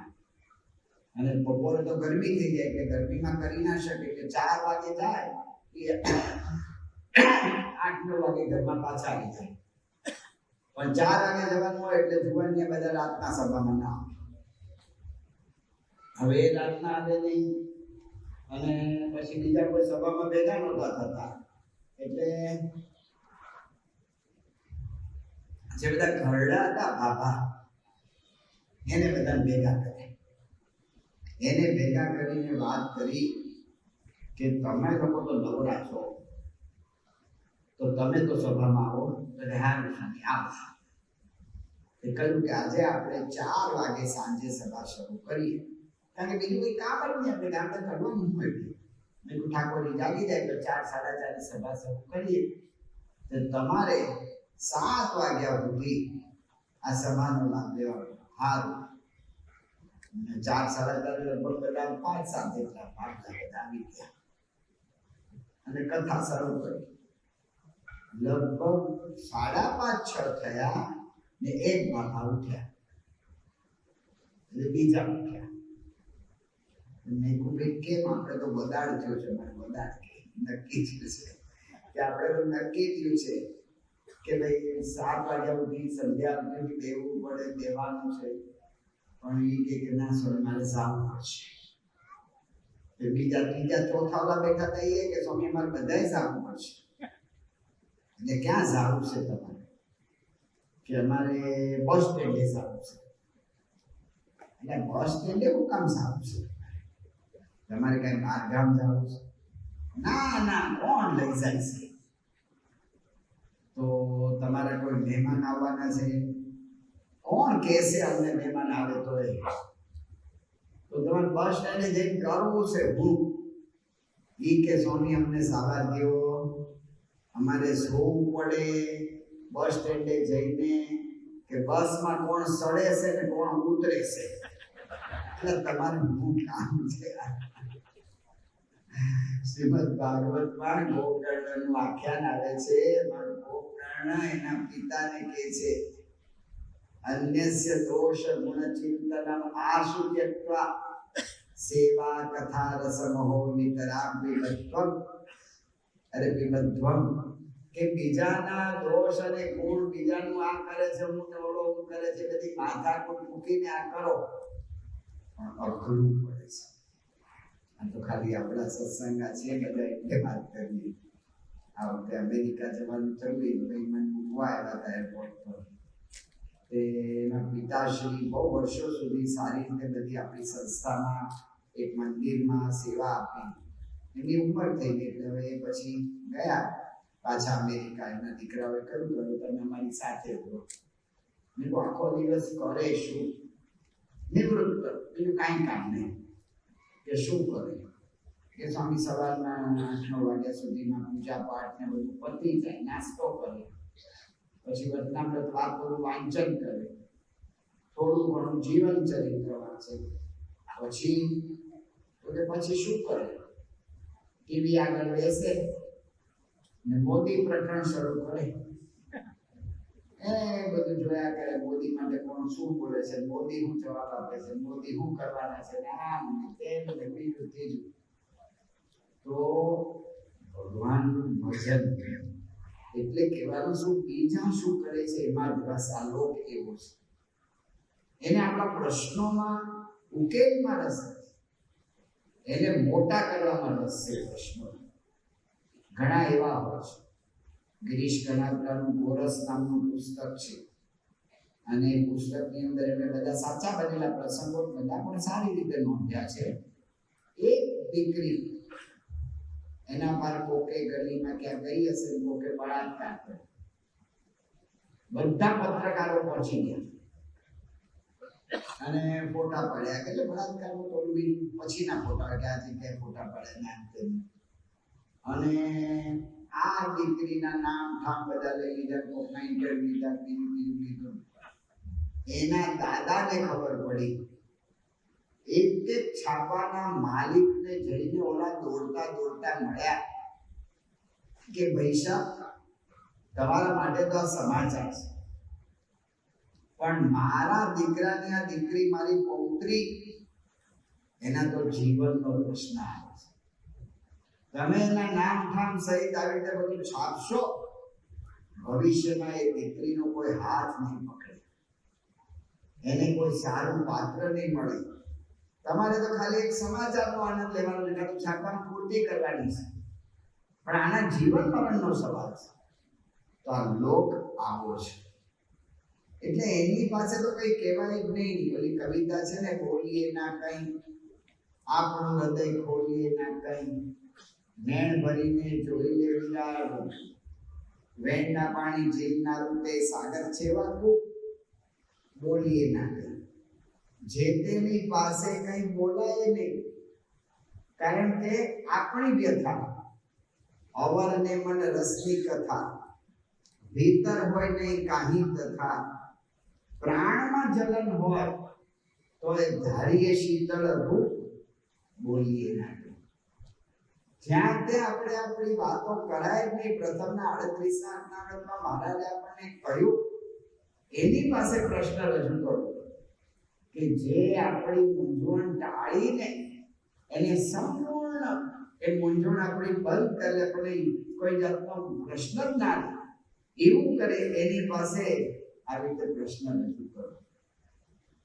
અને બપોરે તો ગરમી થઈ જાય એટલે ગરમીમાં કરી ના શકે એટલે 4 વાગે જાય એ 8-9 વાગે ઘરમાં પાછા આવી જાય. પણ 4 વાગે જવાનું હોય એટલે જુવાનને બધા રાતના સભામાં ના આવે. હવે એ રાતના આવે નહીં અને પછી બીજા કોઈ સભામાં ભેગા નહોતા થતા એટલે જે બધા ઘરડા હતા બાબા એને બધા ભેગા કરે. એને ભેગા કરીને વાત કરી કે તમે લોકો તો નવરા છો તો તમે તો સભામાં આવો. હારું સ્વામી આવશો. એ કહ્યું કે આજે આપણે 4 વાગે સાંજે સભા શરૂ કરીએ, કારણ કે બીજું કોઈ કામ જ નહીં, આપણે ગામડે કરવાનું હોય. મેં ઠાકોરજી જાગી જાય તો 4-4:30 સભા શરૂ કરીએ. તો તમારે 7 વાગ્યા સુધી આ સભાનો લાભ લેવાનો. હારું. 4-4:30 લગભગ બધા 5-7 જેટલા બધા આવી ગયા અને કથા શરૂ કરી. લગભગ 5:30-6 થયા ને એક બાપા ઉઠ્યા એટલે બીજા ઉઠ્યા. મેં કહ્યું કેમ? આપણે તો બગાડ થયો છે. મને બગાડ નક્કી થયું છે કે આપણે તો નક્કી થયું છે કે ભાઈ 7 વાગ્યા સુધી સંધ્યા સુધી દેવું પડે, દેવાનું છે. પણ એ કે ના સર મારે જવું પડશે. બીજા ત્રીજા ચોથા વાળા બેઠા હતા એ કે સ્વામી અમારે બધાય જવું પડશે. એટલે ક્યાં જવું છે તમારે? કે અમારે બસ સ્ટેન્ડે જવું છે. એટલે બસ સ્ટેન્ડે હું કામ જવું છે? તમારે કઈ બહાર ગામ જવું છે? ના કોણ લઈ જાય છે? તો તમારા કોઈ મહેમાન આવવાના છે? કોણ કહેશે અમને મહેમાન આવે તો? તો તમારે બસ સ્ટેન્ડે જઈને કરવું છે હું ઈ કે સ્વામી અમને સવાર દો, અમારે જોવું પડે બસ સ્ટેન્ડે જઈને કે બસમાં કોણ ચડે છે ને કોણ ઉતરે છે, એટલે તમારે શું કામ છે? શ્રીમદ ભાગવતમાં ગોકર્ણનું આખ્યાન આવે છે. એમાં ગોકર્ણ એના પિતાને કહે છે અન્યસ્ય દોષ ગુણ ચિંતનમ આશુ ત્યક્ત્વા સેવા કથા રસમહો નિતરામ વિમધ્વમ. અરે વિમધ્વમ કે બીજાના દોષ અને ગુણ, બીજાનું આ કરે છે હું ને ઓલો હું કરે છે, બધી માથાકૂટ મૂકીને આ કરો, પણ અઘરું પડે છે. આ તો ખાલી આપણા સત્સંગા છે બધા એટલે વાત કરીએ. આ વખતે અમેરિકા જવાનું થયું, ભાઈ મને મૂકવા આવ્યા હતા એરપોર્ટ પર. એના પિતાશ્રી બહુ વર્ષો સુધી સારી રીતે બધી આપણી સંસ્થામાં એક મંદિરમાં સેવા આપી. એની ઉંમર થઈ ગઈ એટલે હવે પછી ગયા પાછા અમેરિકા. એના દીકરાઓએ કહ્યું કે તમે અમારી સાથે રહો. મેં તો આખો દિવસ કરે શું? નિવૃત્ત, બીજું કાંઈ કામ નહીં. કે શું કરે કે સ્વામી સવારના 8-9 વાગ્યા સુધીમાં પૂજા પાઠ ને બધું પતી જાય, નાસ્તો કરે, પછી વચનામૃત વાતોનું વાંચન કરે, થોડું ઘણું જીવન ચરિત્ર વાંચે, પછી શું કરે? ટીવી આગળ બેસે ને મોદી પ્રકરણ શરૂ કરે. એ બધું જોયા કરે, મોદી માટે કોણ શું બોલે છે, મોદી શું જવાબ આપે છે, મોદી શું કરવાના છે, આમ ને તેમ ને બીજું ત્રીજું. તો ભગવાનનું ભજન એટલે કહેવાનું શું, બીજા શું કરે છે એમાં રસ. આ લોક એવો છે, એને આપણા પ્રશ્નોમાં ઉકેલમાં રસ છે, એને મોટા કરવામાં રસ છે. પ્રશ્નો ઘણા એવા હોય છે. ગિરીશ ગણાત્રાનું ગોરસ નામનું પુસ્તક છે, અને પુસ્તકની અંદર એમણે બધા સાચા બનેલા પ્રસંગો બધા પણ સારી રીતે નોંધ્યા છે. એક દીકરી એના પર કોકે ગલીમાં ક્યાં ગઈ હશે, કોકે બળાત્કાર કર્યો. બધા પત્રકારો પહોંચી ગયા અને ફોટા પડ્યા કે બળાત્કારનું તો પછીના ફોટા કે આ જગ્યાએ ફોટા પડ્યા તેમ. અને આ દીકરીના નામ ઠામ બધા લઈ લીધા, કોકના ઇન્ટરવ્યુ લીધા, બીજું લીધું. એના દાદાને ખબર પડી. એક છાપાના માલિકને જઈને ઓલા દોડતા મળ્યા કે ભાઈ સાહેબ તમારા માટે તો આ સમાચાર છે, પણ મારા દીકરાની આ દીકરી, મારી પૌત્રી, એના તો જીવનનો પ્રશ્ન આવે છે. તમે એના નામ ઠામ સહિત આવી રીતે બધું છાપશો, ભવિષ્યમાં એ દીકરીનો કોઈ હાથ નહીં પકડે, એને કોઈ સારું પાત્ર નહીં મળે. તમારે તો ખાલી એક સમાચારનો આનંદ લેવાનો છે, છાપવાની પૂર્તિ કરવાની છે, પણ આના જીવન મરણનો સવાલ છે. તો આ લોક આવો છે. એટલે એની પાસે તો કઈ કહેવાય જ નહીં. ઓલી કવિતા છે ને, બોલીએ ના કઈ, આપણું હૃદય ખોલીએ ના કઈ, નૈણ ભરીને જોઈ લે વિરાળ, વેણના પાણી ઝીલનારું તે સાગર છેવાતું, બોલીએ ના કઈ. જે તેની પાસે કઈ બોલાય નહીં, કારણ કે આપણી વ્યથા અવર ને મન રસની કથા, ભીતર હોય નહીં કાહી તથા, પ્રાણમાં જલન હોય તો એ ધારીએ શીતળ રૂપ, બોલીએ ના. જ્યાં ત્યાં આપણે આપણી વાતો કરાય જ નહીં. પ્રથમના 38ના અજ્ઞાનમાં મહારાજે આપણને કહ્યું, એની પાસે પ્રશ્ન રજૂ કરો કે જે આપણી મૂંઝવણ ટાળીને એને સંપૂર્ણ એ મૂંઝવણ આપણી બંધ કરે, આપણે કોઈ જાતનો પ્રશ્ન જ ના એવું કરે, એની પાસે આવી રીતે પ્રશ્ન રજૂ કરો.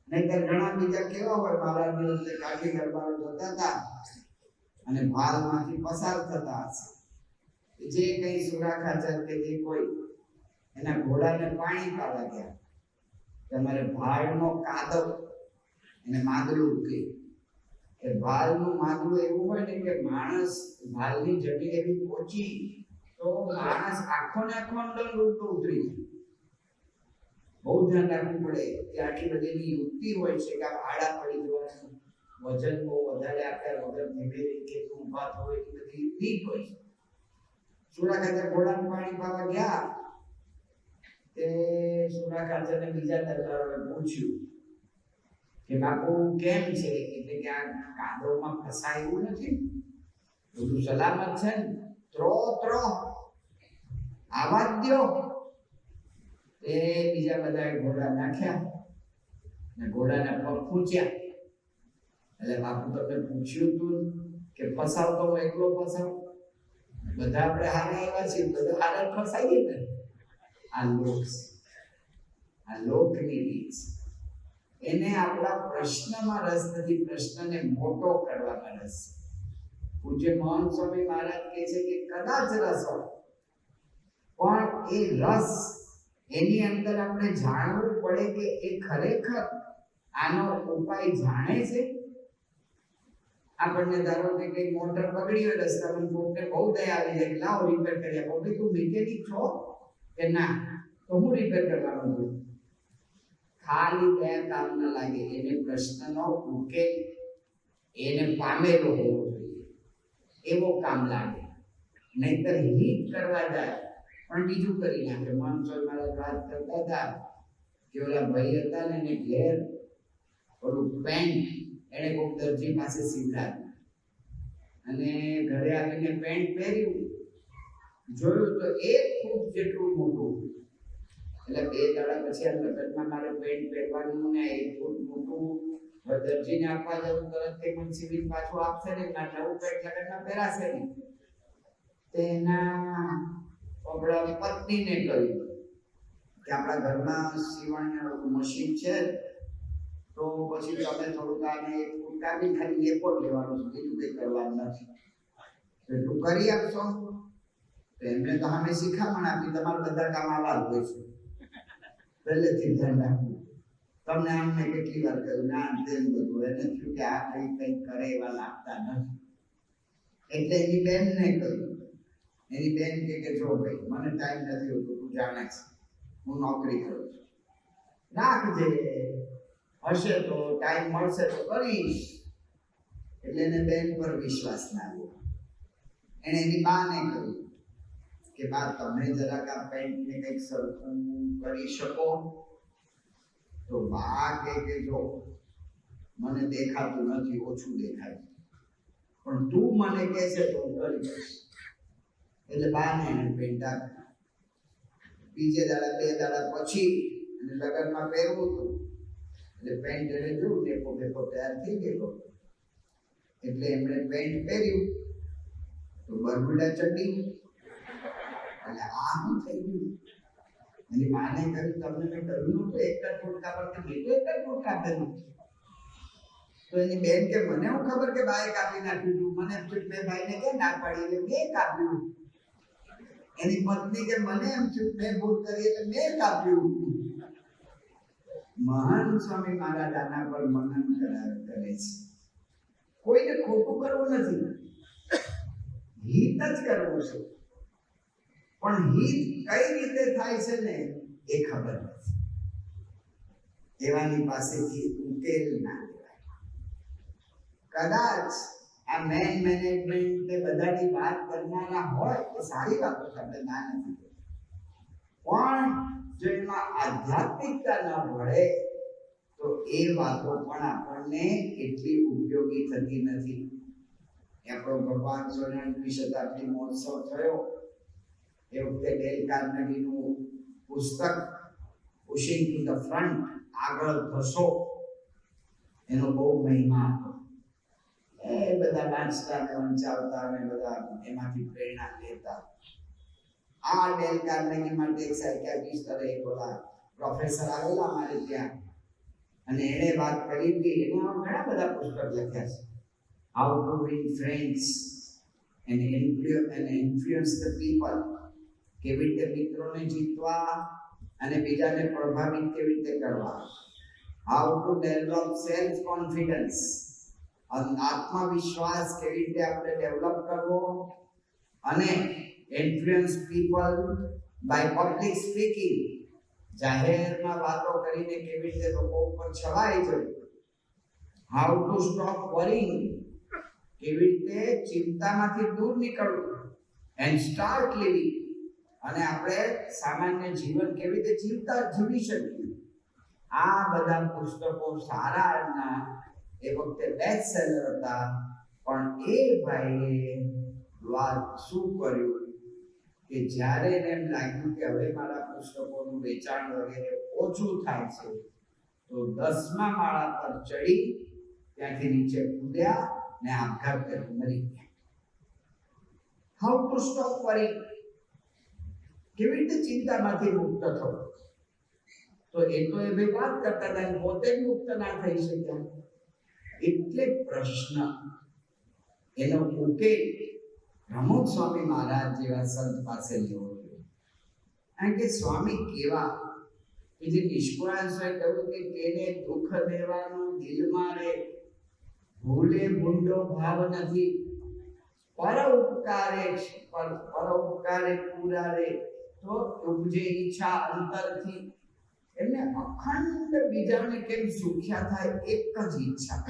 નહીંતર ઘણા બીજા કેવા હોય, મહારાજની વચ્ચે કાઠી દરબારો જતા હતા અને ભાલમાંથી પસાર થતા હશે, જે કઈ સુરાખાચર કે જે કોઈ એના ઘોડાને પાણી પાવા ગયા, તમારે ભાળનો કાદવ એને માદલું કે ભાલનું માદલું એવું હોય ને કે માણસ ભાલની જટી એવી પહોંચી તો માણસ આખો ને આખો અંદર ઉલટો ઉતરી જાય. બહુ ધ્યાન રાખવું પડે કે આટલી બધીની યુક્તિ હોય છે કે આ આડા પડી જવાનું, વજન બહુ વધારે આપ્યા વગર ધીમે રીતે ઊભા થયો એ બધી રીત હોય છે. સુરા ખાતર ઘોડાનું પાણી પાવા ગયા તે સુરા ખાતરને બીજા દરબારોએ પૂછ્યું કે બાપુ કેમ છે, એટલે કે આ કાદવમાં ફસાયું નથી, બધું સલામત છે ને?ત્રો આવાજ દ્યો. એ બીજા બધા ઘોડા નાખ્યા ને ઘોડાના પગ પૂછ્યા. એટલે બાપુ તમને પૂછ્યું તું કે ફસાવતો હું એકલો ફસાવ? બધા આપણે હારે આવ્યા છીએ, બધા હારે ફસાઈએ ને. આ લોકની રીત. એને આપણા પ્રશ્નમાં રસ નથી, પ્રશ્નને મોટો કરવામાં રસ. પૂજ્ય મહાન સ્વામી મહારાજ કહે છે કે કદાચ રસ હોય પણ એ રસ એની અંદર આપણે જાણવું પડે કે એ ખરેખર આનો ઉપાય જાણે છે. આપણને ધારો કે કઈ મોટર બગડી હોય રસ્તામાં, કોઈને બહુ દયા આવી જાય, લાવો રિપેર કરી આપો. ભાઈ તું મિકેનિક છો કે ના? તો હું રિપેર કરવાનો છું. ખાલી દયા કામ ન લાગે, એને પ્રશ્નનો ઉકેલ એને પામેલો હોવો જોઈએ એવો કામ લાગે. નહીતર હિત કરવા જાય પણ બીજું કરી નાખે. માનસો મારા વાત કરતા હતા કે ઓલા ભાઈ હતા ને એને ઘેર ઓલું પેન્ટ એને કોઈ દરજી પાસે સીવડાવ્યું અને ઘરે આવીને પેન્ટ પહેર્યું, જોયું તો એક ફૂટ જેટલું મોટું. એટલે 2 દાડા પછી આ લગ્નમાં મારે પેન્ટ પહેરવાનું ને 1 ફૂટ મોટું દરજીને આપવા જવું, તરત તે મને સીવીને પાછું આપશે ને, ના નવું પેન્ટ લગ્નમાં પહેરાશે ને. તેના આપણા પત્નીને કહ્યું કે આપણા ઘરમાં સીવણનું મશીન છે, તો પછી તમે થોડુંક આને 1 ફૂટ કાપી ખાલી લેપો લેવાનો છે, બીજું કંઈ કરવાનું નથી. એટલું કરી આપશો? તો એમને તો અમે શીખામણ આપી, તમારે બધા કામ આવા જ હોય છે, પહેલેથી ધ્યાન રાખવું. તમને આમને કેટલી વાર કહ્યું ના તેમ બધું. એને થયું કે આ કંઈ કરે એવા લાગતા નથી, એટલે એની બેનને કહ્યું. એની બેન કે જો ભાઈ મને ટાઈમ નથી હોતો, તું જાણે છે હું નોકરી કરું છું, રાખજે, હશે તો ટાઈમ મળશે તો કરીશ. એટલે એને બેન પર વિશ્વાસ ના આવ્યો. એને એની બાને કહ્યું કે બા તમે જરાક આ પેન્ટને કંઈક સરખું કરી શકો? તો બા કે જો મને દેખાતું નથી, ઓછું દેખાય, પણ તું મને કહેશે તો હું કરી દઈશ. એટલે બાને એને પેન્ટ આપી. બીજે દાડા 2 દાડા પછી અને લગ્નમાં પહેરવું હતું એટલે પેન્ટ એને જોયું ટેકો બેકો તૈયાર થઈ ગયો. એટલે એમણે પેન્ટ પહેર્યું તો બરમુડા ચડ્ડી. એટલે આ શું થઈ ગયું? એની માને કહ્યું તમને મેં કહ્યું નતું એક જ ફૂટકા પર, મેં તો એક જ ફૂટકા કર્યું. તો એની બેન કે મને હું ખબર કે બાએ કાપી નાખ્યું હતું, મને મેં ભાઈને કે ના પાડી એટલે મેં કાપ્યું. એની પત્ની કે મને એમ થયું મેં ભૂલ કરી એટલે મેં કાપ્યું. મહાન સ્વામી મહારાજ આના પર મનન કરે છે. કોઈને ખોટું કરવું નથી, હિત જ કરવું છે. પણ હિત કઈ રીતે થાય છે ને એ ખબર નથી. એવાની પાસેથી ઉકેલ ના લેવાય. કદાચ આ મેનેજમેન્ટ ને બધાની વાત કરનારા હોય તો સારી વાતો આપણે ના નથી, પણ જો એમાં આધ્યાત્મિકતા ન મળે તો એ વાતો પણ આપણને એટલી ઉપયોગી થતી નથી. આપણો ભગવાન સ્વામિનારાયણ શતાબ્દી મહોત્સવ થયો એ વખતે ડેલ કાર્નેગીનું પુસ્તક પુશિંગ ટુ ધ ફ્રન્ટ, આગળ ધસો, એનો બહુ મહિમા હતો. એ બધા વાંચતા ને વંચાવતા ને બધા એમાંથી પ્રેરણા લેતા. આ ડેલ કાર્નેગી માટે એક સાયકિયાટ્રિસ્ટ એક ઓલા પ્રોફેસર આવેલા અમારે ત્યાં, અને એને વાત કરી હતી. એને ઘણા બધા પુસ્તક લખ્યા છે. How to win friends and influence the people, કેવી રીતે મિત્રોને જીતવા અને બીજાને પ્રભાવિત કેવી રીતે કરવા. How to develop self confidence, આત્મવિશ્વાસ કેવી રીતે આપણે ડેવલપ કરવો, અને influence people by public speaking, જાહેરમાં વાતો કરીને કેવી રીતે લોકો ઉપર છવાઈ જવું. હાઉ ટુ સ્ટોપ વરિંગ, કેવી રીતે ચિંતામાંથી દૂર નીકળવું, એન્ડ સ્ટાર્ટ લિવિંગ, અને આપણે સામાન્ય જીવન કેવી રીતે જીવી શકીએ. આ બધા પુસ્તકો સારા એમના એ વખતે બેસ્ટ સેલર હતા. પણ એ ભાઈએ વાત શું કર્યું કે જ્યારે એને એમ લાગ્યું કે હવે મારા પુસ્તકોનું વેચાણ વગેરે ઓછું થાય છે, તો 10મા માળા પર ચડી ત્યાંથી નીચે કૂદ્યા ને આપઘાત કરી મરી ગયા. હાઉ ટુ સ્ટોપ વરિંગ, કેવી રીતે ચિંતામાંથી મુક્ત થવું. તો એ ભાઈ વાત કરતા હતા, પોતે જ મુક્ત ના થઈ શક્યા. એટલે પ્રશ્ન એનો ઉકેલ પ્રમોદ સ્વામી મહારાજ જેવા સંત પાસે લેવો જોઈએ. કારણ કે સ્વામી કેવા કે જે નિષ્કુળાંશે કહ્યું કે કેને દુઃખ દેવાનું દિલમાં રે, ભૂલે ભૂંડો ભાવ નથી, પર ઉપકારે પૂરા રે, તો ઉપજે ઈચ્છા અંતરથી. એમને અખંડ બીજાને કેમ સુખ્યા થાય એક જ ઈચ્છા.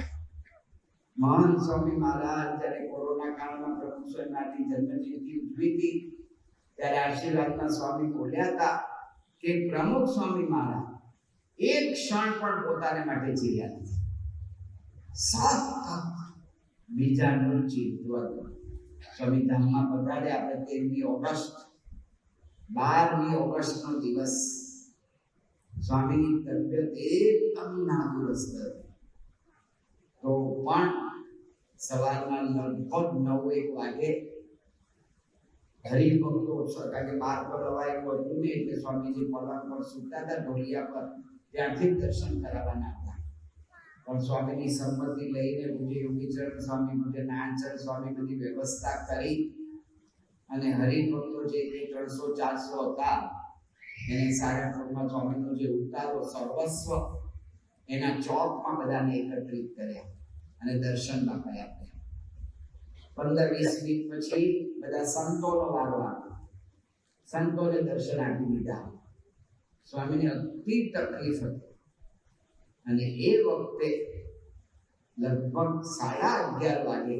મહાન સ્વામી મહારાજ જ્યારે કોરોના કાળમાં પ્રભુ સ્વામીની જન્મજયંતિ ઉજવી હતી, ત્યારે આશીર્વાદના સ્વામી બોલ્યા હતા કે પ્રમુખ સ્વામી મહારાજ એક ક્ષણ પણ પોતાને માટે જીવ્યા નથી. સતત બીજાનું ચિંતન. સ્વામી ધામમાં પધાર્યા આપણે 13મી ઓગસ્ટ, 12મી ઓગસ્ટનો દિવસ. સ્વામીની તબિયત એકદમ નાદુરસ્ત હતી. તો પણ સવારના લગભગ 9-1 વાગે હરિભક્તો, કારણ કે 12 પર અવાયું હતું ને, એટલે સ્વામીજી પલંગ પર સૂતા હતા ઢોલિયા પર, ત્યાંથી દર્શન કરાવવાના હતા. પણ સ્વામીની સંમતિ લઈને પૂજ્ય યોગીચરણ સ્વામી, પૂજ્ય નારાયણચરણ સ્વામી બધી વ્યવસ્થા કરી અને હરિભક્તો જે 300-400 હતા એને સારંગપુરમાં સ્વામીનો જે ઉતારો સર્વસ્વ એના ચોકમાં બધાને એકત્રિત કર્યા અને દર્શન બાપાએ આપ્યા. 15-20 મિનિટ પછી બધા સંતોનો વારો આવ્યો. સંતોને દર્શન આપી દીધા. સ્વામીને અતિ તકલીફ હતી અને એ વખતે લગભગ 11:30 વાગે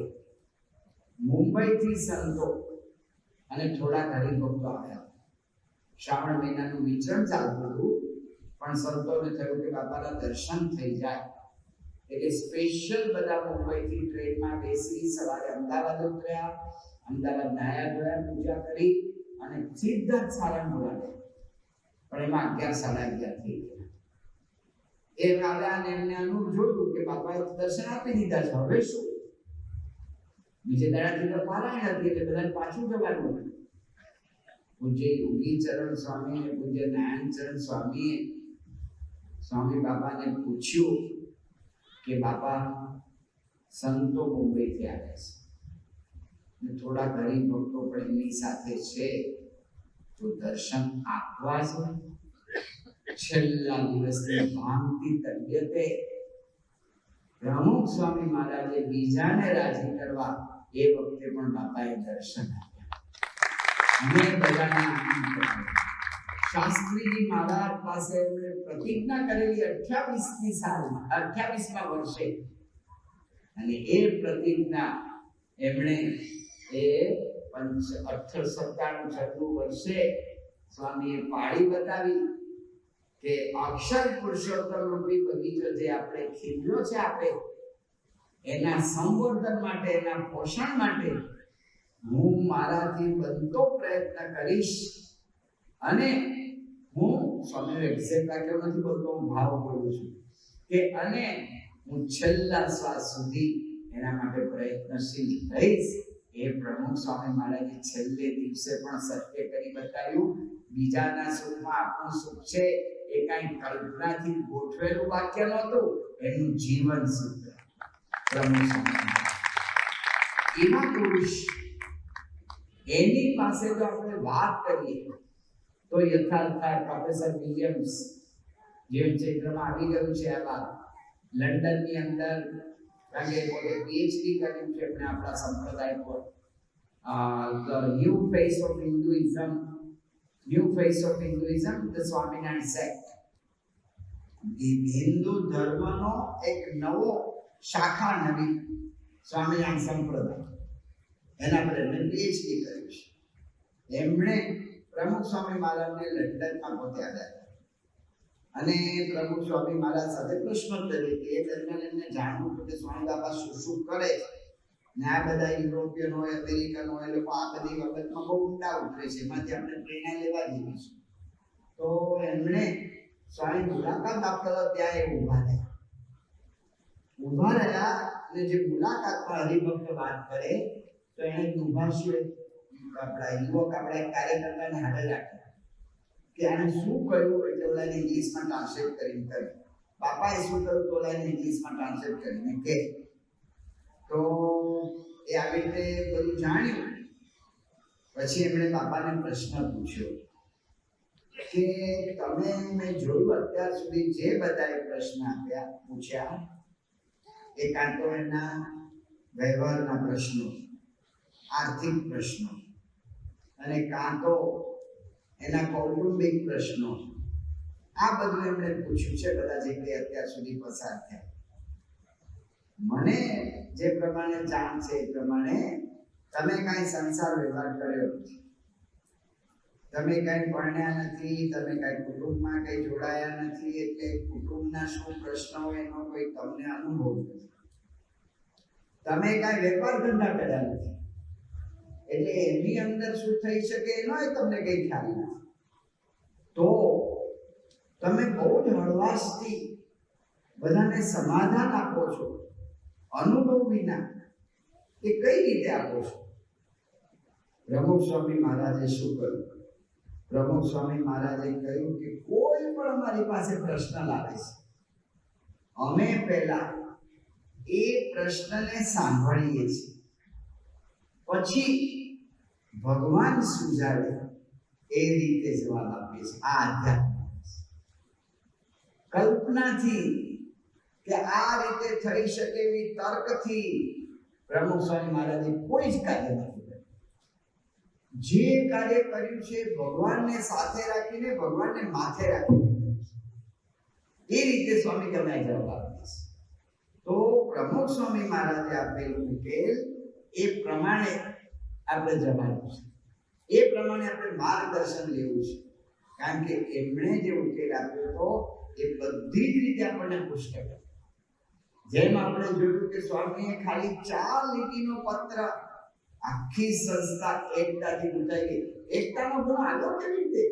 મુંબઈથી સંતો અને થોડા હરિભક્તો આવ્યા. શ્રાવણ મહિનાનું વિચરણ ચાલતું હતું, પણ સંતોને થયું કે બાપાના દર્શન થઈ જાય એટલે સ્પેશિયલ બધા મુંબઈથી ટ્રેનમાં બેસી સવારે અમદાવાદ ઉતર્યા. અમદાવાદ નાયા ધોયા, પૂજા કરી અને સીધા જ સારંગપુર આવ્યા. પણ એમાં 11-11:30 થઈ ગયા. એ આવ્યા અને એમને જોયું કે બાપાએ દર્શન આપી દીધા છે, હવે શું? બીજે દાડાથી તો પારાયણ હતી એટલે બધાને પાછું જવાનું હતું. પૂજ્ય યોગીચરણ સ્વામી અને પૂજ્ય નારાયણચરણ સ્વામીએ સ્વામી બાપાને પૂછ્યું કે બાપા, સંતો મુંબઈથી આવ્યા છે, થોડા હરિભક્તો પણ એમની સાથે છે, તો દર્શન આપવા છે. છેલ્લા દિવસની ભાંગતી તબિયતે પ્રમુખ સ્વામી મહારાજે બીજાને રાજી કરવા એ વખતે પણ બાપાએ દર્શન આપ્યા. શાસ્ત્રીજી મહારાજ પાસે એમણે પ્રતિજ્ઞા કરેલી 28મા વર્ષે, અને એ પ્રતિજ્ઞા એમણે એ 1897 વર્ષે સ્વામીએ પાળી બતાવી કે અક્ષર પુરુષોત્તમ રૂપી બગીચો જે આપણે ખીલ્યો છે આપે, એના સંવર્ધન માટે, એના પોષણ માટે હું મારાથી બનતો પ્રયત્ન કરીશ. અને હું સ્વામીનો એક્ઝેક્ટ વાક્ય નથી બોલતો, હું ભાવ બોલું છું કે અને હું છેલ્લા શ્વાસ સુધી એના માટે પ્રયત્નશીલ રહીશ. એ પ્રમુખ સ્વામી મહારાજે છેલ્લે દિવસે પણ સત્ય કરી બતાવ્યું. બીજાના સુખમાં આપણું સુખ છે એ કઈ કલ્પનાથી ગોઠવેલું વાક્ય નહોતું, એનું જીવન સૂત્ર પ્રમુખ સ્વામી. એવા પુરુષ, એની પાસે જો આપણે વાત કરીએ તો યથાર્થ થાય. પ્રોફેસર વિલિયમ્સ જીવન ચરિત્રમાં આવી ગયું છે આ વાત. લંડનની અંદર, કારણ કે પોતે પીએચડી કર્યું છે એમણે આપણા સંપ્રદાય પર, the new face of Hinduism, the Swaminarayan sect. હિન્દુ ધર્મનો એક નવો શાખા નવી સ્વામિનારાયણ સંપ્રદાય, એના પર એમણે પીએચડી કર્યું છે. એમણે પ્રમુખ સ્વામી મહારાજને લંડનમાં પોતે આવ્યા અને પ્રમુખ સ્વામી મહારાજ સાથે પ્રશ્નોત્તરી હતી. એ દરમિયાન એમને જાણવું હતું કે સ્વામી બાબા શું શું કરે છે, ને આ બધા યુરોપિયન હોય, અમેરિકન હોય, લોકો આ બધી બાબતમાં બહુ ઊંડા ઉતરે છે, એમાંથી આપણે પ્રેરણા લેવા જેવી છે. તો એમણે સ્વામી મુલાકાત આપતા ત્યાં એ ઊભા રહ્યા અને જે મુલાકાતમાં હરિભક્ત વાત કરે તો એને દુભાષ્ય આપણા યુવક આપણા કાર્યકર્તાને હાથે રાખ્યા કે આને શું કહ્યું, એટલે ઓલાને ઇંગ્લિશમાં ટ્રાન્સલેટ કરીને કહ્યું. બાપાએ શું કહ્યું તો ઓલાને ઇંગ્લિશમાં ટ્રાન્સલેટ કરીને કહે. તો એ આવી રીતે બધું જાણ્યું. પછી એમણે બાપાને પ્રશ્ન પૂછ્યો કે તમે મેં જોયું અત્યાર સુધી જે બધાએ પ્રશ્ન પૂછ્યા એ કાં તો એના વ્યવહારના પ્રશ્નો, આર્થિક પ્રશ્નો, અને કાં તો એના કૌટુંબિક પ્રશ્નો, આ બધું એમણે પૂછ્યું છે બધા જે કંઈ અત્યાર સુધી પસાર થયા. મને જે પ્રમાણે જાણ છે એ પ્રમાણે તમે કાંઈ સંસાર વ્યવહાર કર્યો નથી, તમે કાંઈ ભણ્યા નથી, તમે કાંઈ કુટુંબમાં કંઈ જોડાયા નથી, એટલે કુટુંબના શું પ્રશ્નો હોય એનો કોઈ તમને અનુભવ નથી. તમે કાંઈ વેપાર ધંધા કર્યા નથી, એટલે એની અંદર શું થઈ શકે એનોય તમને કંઈ ખ્યાલ નથી. તો તમે બહુ જ હળવાશથી બધાને સમાધાન આપો છો, અનુભવ વિના. એ કઈ રીતે આપો છો? પ્રમુખ સ્વામી મહારાજે શું કર્યું? પ્રમુખ સ્વામી મહારાજે કહ્યું કે કોઈ પણ અમારી પાસે પ્રશ્ન લાવે છે, અમે પહેલા એ પ્રશ્નને સાંભળીએ છીએ, પછી ભગવાન સુજાડે એ રીતે જવાબ આપીએ છીએ. આ આધ્યાત્મ કલ્પનાથી કે આ રીતે થઈ શકે એવી તર્કથી પ્રમુખ સ્વામી મહારાજે કોઈ જ કાર્ય નથી કર્યું. જે કાર્ય કર્યું છે ભગવાનને સાથે રાખીને, ભગવાનને માથે રાખીને એ રીતે સ્વામી તમે જવાબ આપીએ. તો પ્રમુખ સ્વામી મહારાજે આપેલું ઉકેલ એ પ્રમાણે આપણે જવાનું છે, એ પ્રમાણે આપણે માર્ગદર્શન લેવું છે. કારણ કે એમણે જે ઉકેલ આપ્યો હતો એ બધી જ રીતે આપણને પુષ્ટ કરે. જેમ આપણે જોયું કે સ્વામીએ ખાલી 4 લીટીનો પત્ર, આખી સંસ્થા એકતાથી ગુંજાઈ ગઈ. એકતાનો ગુણ આવ્યો કેવી રીતે?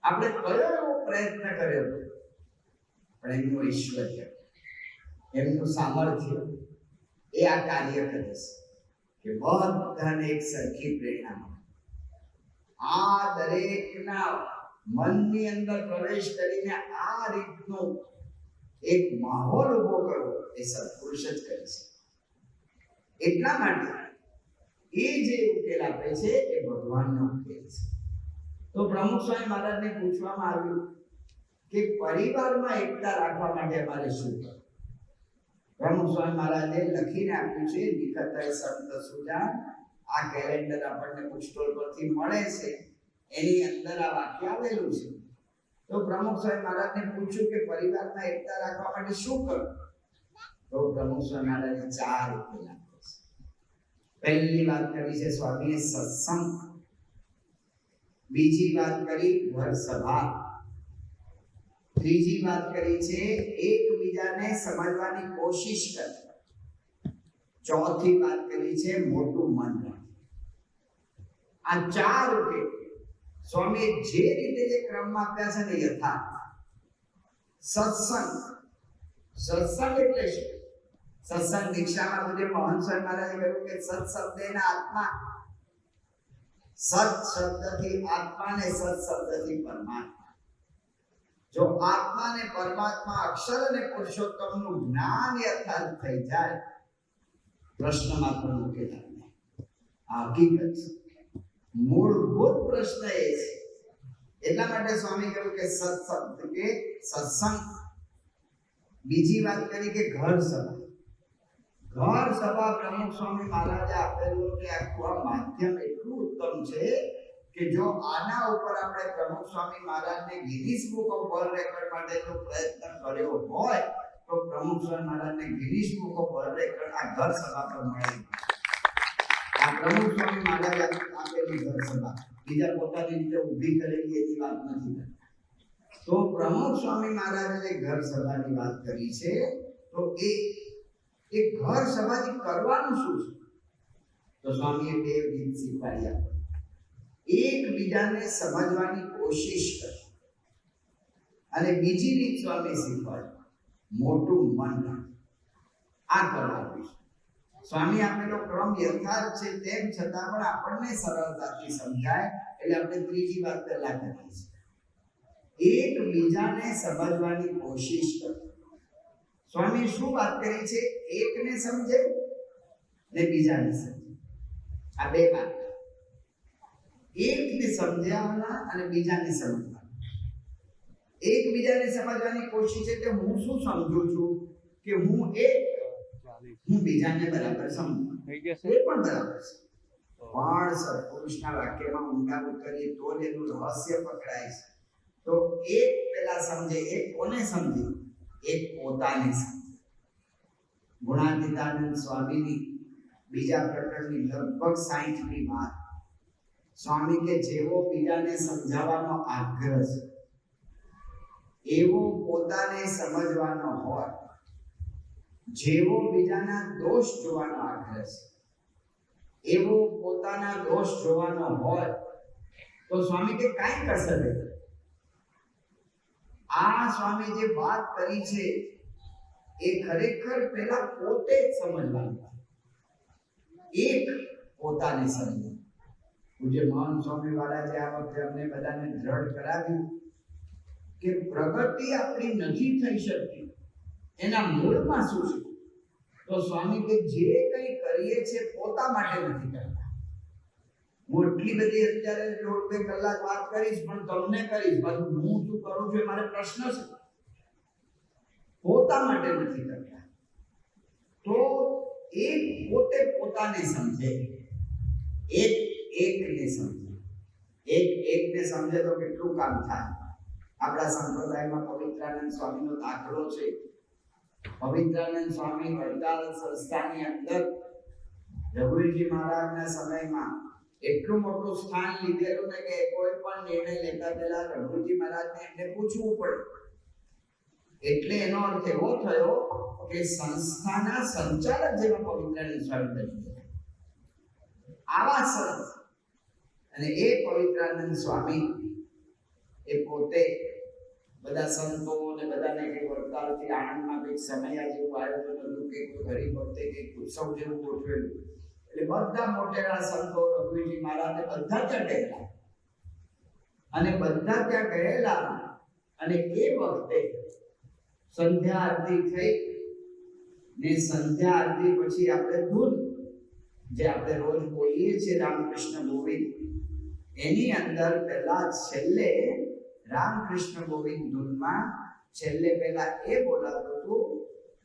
આપણે કયો એવો પ્રયત્ન કર્યો હતો, પણ એમનું ઐશ્વર્ય, એમનું સામર્થ્ય એ આ કાર્ય કરે છે કે બધાને એક સરખી પ્રેરણા મળે. આ દરેકના મનની અંદર પ્રવેશ કરીને આ રીતનો એક માહોલ ઉભો કરવો એ સત્પુરુષ જ કરે છે. એટલા માટે એ જે ઉકેલ આપે છે એ ભગવાનનો ઉકેલ છે. તો પ્રમુખ સ્વામી મહારાજને પૂછવામાં આવ્યું કે પરિવારમાં એકતા રાખવા માટે અમારે શું કરવું? પ્રમુખ સ્વામી મહારાજે લખીને આપ્યું છે, નિકટય સંત સુજાન. આ કેલેન્ડર આપણને બુક સ્ટોર પરથી મળે છે, એની અંદર આ વાક્ય આવેલું છે. તો પ્રમુખ સ્વામી મહારાજને પૂછ્યું કે પરિવારમાં એકતા રાખવા માટે શું કરવું? તો પ્રમુખ સ્વામી મહારાજે 4 ઉકેલ આપ્યા છે. પહેલી વાત કરી છે સ્વામીએ સત્સંગ, બીજી વાત કરી ઘર સભા, ત્રીજી વાત કરી છે એકબીજાને સમજવાની કોશિશ કરવી, ચોથી વાત કરી છે મોટું મન રાખવું. આ 4 ઉકેલ સ્વામીએ જે રીતે જે ક્રમમાં આપ્યા છે ને યથાર્થ. સત્સંગ, સત્સંગ એટલે શું? સત્સંગ દીક્ષામાં મુજબ મહંત સ્વામી મહારાજે કહ્યું કે સત શબ્દેના આત્મા, સત શબ્દથી આત્મા ને સત શબ્દથી પરમાત્મા. જો આત્મા ને પરમાત્મા, અક્ષર અને પુરુષોત્તમનું જ્ઞાન યથાર્થ થઈ જાય, પ્રશ્નમાં પણ ઉકેલ આવે. આ હકીકત મૂળભૂત પ્રશ્ન એ છે. એટલા માટે સ્વામી કહ્યું કે સત શબ્દ કે સત્સંગ. બીજી વાત કરી કે ઘર સભા. ઘર સભા પ્રમુખ સ્વામી મહારાજે આપેલું કે આખું આ માધ્યમ એટલું ઉત્તમ છે કે જો આના ઉપર આપણે પ્રમુખ સ્વામી મહારાજને Guinness book of world record માટેનો પ્રયત્ન કર્યો હોય તો પ્રમુખ સ્વામી મહારાજને Girish book of world record આ ઘર સભા પર મળી. આ પ્રમુખ સ્વામી મહારાજ આપેલી ઘર સભા બીજા પોતાની રીતે ઊભી કરેલી એની વાત નથી કરતા. તો પ્રમુખ સ્વામી મહારાજે જે ઘર સભાની વાત કરી છે, તો એ ઘર સભાથી કરવાનું શું છે? તો સ્વામીએ બે રીત શીખવાડી આપી. એકબીજાને સમજવાની કોશિશ કરી અને બીજી રીત સ્વામી શીખવાડી મોટું મન રાખવું. આ કરવાનું છે. સ્વામી આપેલો ક્રમ યથાર્થ છે, તેમ છતાં પણ આપણને સરળતાથી સમજાય એટલે આપણે ત્રીજી વાત પહેલા કરીએ છીએ. એકબીજાને સમજવાની કોશિશ કરો. સ્વામી શું વાત કરી છે? એકને સમજે ને બીજાને સમજે. આ બે વાત. એકને સમજવાના અને બીજાને સમજવાના. એકબીજાને સમજવાની કોશિશ એટલે હું શું સમજુ છું કે હું બીજાને બરાબર સમજુ. એ પણ બરાબર છે. પણ સત્પુરુષના વાક્યમાં ઊંડા ઉતરીએ તો જ એનું રહસ્ય પકડાય છે. તો એક પેલા સમજે. એક કોને સમજે? એક પોતાને સમજે. ગુણાતીતાનંદ સ્વામીની બીજા પ્રકરણની લગભગ 60મી વાત. સ્વામી કે જેવો બીજાને સમજાવવાનો આગ્રહ છે એવો પોતાને સમજવાનો હોય. જેવો બીજાના દોષ જોવાનો આગ્રહ છે એવો પોતાના દોષ જોવાનો હોય તો સ્વામી કે કાંઈ કસર નથી. આ સ્વામી જે વાત કરી છે એ ખરેખર પેલા પોતે જ સમજવાનું. એક પોતાને સમજવું. પૂજ્ય મહાન સ્વામી મહારાજે આ વખતે અમને બધાને દ્રઢ કરાવ્યું કે પ્રગતિ આપણી નથી થઈ શકતી એના મૂળમાં શું છે? તો સ્વામી કે જે કંઈ કરીએ છીએ પોતા માટે નથી કરતા. હું એટલી બધી અત્યારે 1.5 કલાક વાત કરીશ પણ તમને કરીશ, બાજુ હું શું કરું છું એ મારે પ્રશ્ન છે. પોતા માટે નથી કરતા. તો એક પોતે પોતાને સમજે, એક એકને સમજે. એક એકને સમજે તો કેટલું કામ થાય. આપણા સંપ્રદાયમાં પવિત્રાનંદ સ્વામીનો દાખલો છે. પવિત્રાનંદ સ્વામી વડતાલ સંસ્થાની અંદર રઘુવીરજી મહારાજના સમયમાં એટલું મોટું સ્થાન લીધેલું ને કે કોઈ પણ નિર્ણય લેતા પહેલા રઘુવીરજી મહારાજને એમને પૂછવું પડે. એટલે એનો અર્થ એવો થયો કે સંસ્થાના સંચાલક જેવા પવિત્રાનંદ સ્વામી બની ગયા. આવા સરસ. અને એ પવિત્રાનંદ સ્વામી એ પોતે બધા સંતો અને બધાને કંઈક વડતાલથી આણંદમાં કંઈક સમયા જેવું આયોજન હતું, કંઈક હરિભક્તે કંઈક ઉત્સવ જેવું ગોઠવેલું. એટલે બધા મોટેરા સંતો રઘુવીરજી મહારાજને બધા ત્યાં ગયેલા. અને બધા ત્યાં ગયેલા અને એ વખતે સંધ્યા આરતી થઈ ને સંધ્યા આરતી પછી આપણે ધૂન જે આપણે રોજ બોલીએ છીએ રામકૃષ્ણ ગોવિંદ, એની અંદર પહેલા છેલ્લે રામકૃષ્ણ ગોવિંદ ધૂનમાં છેલ્લે પહેલા એ બોલાતું હતું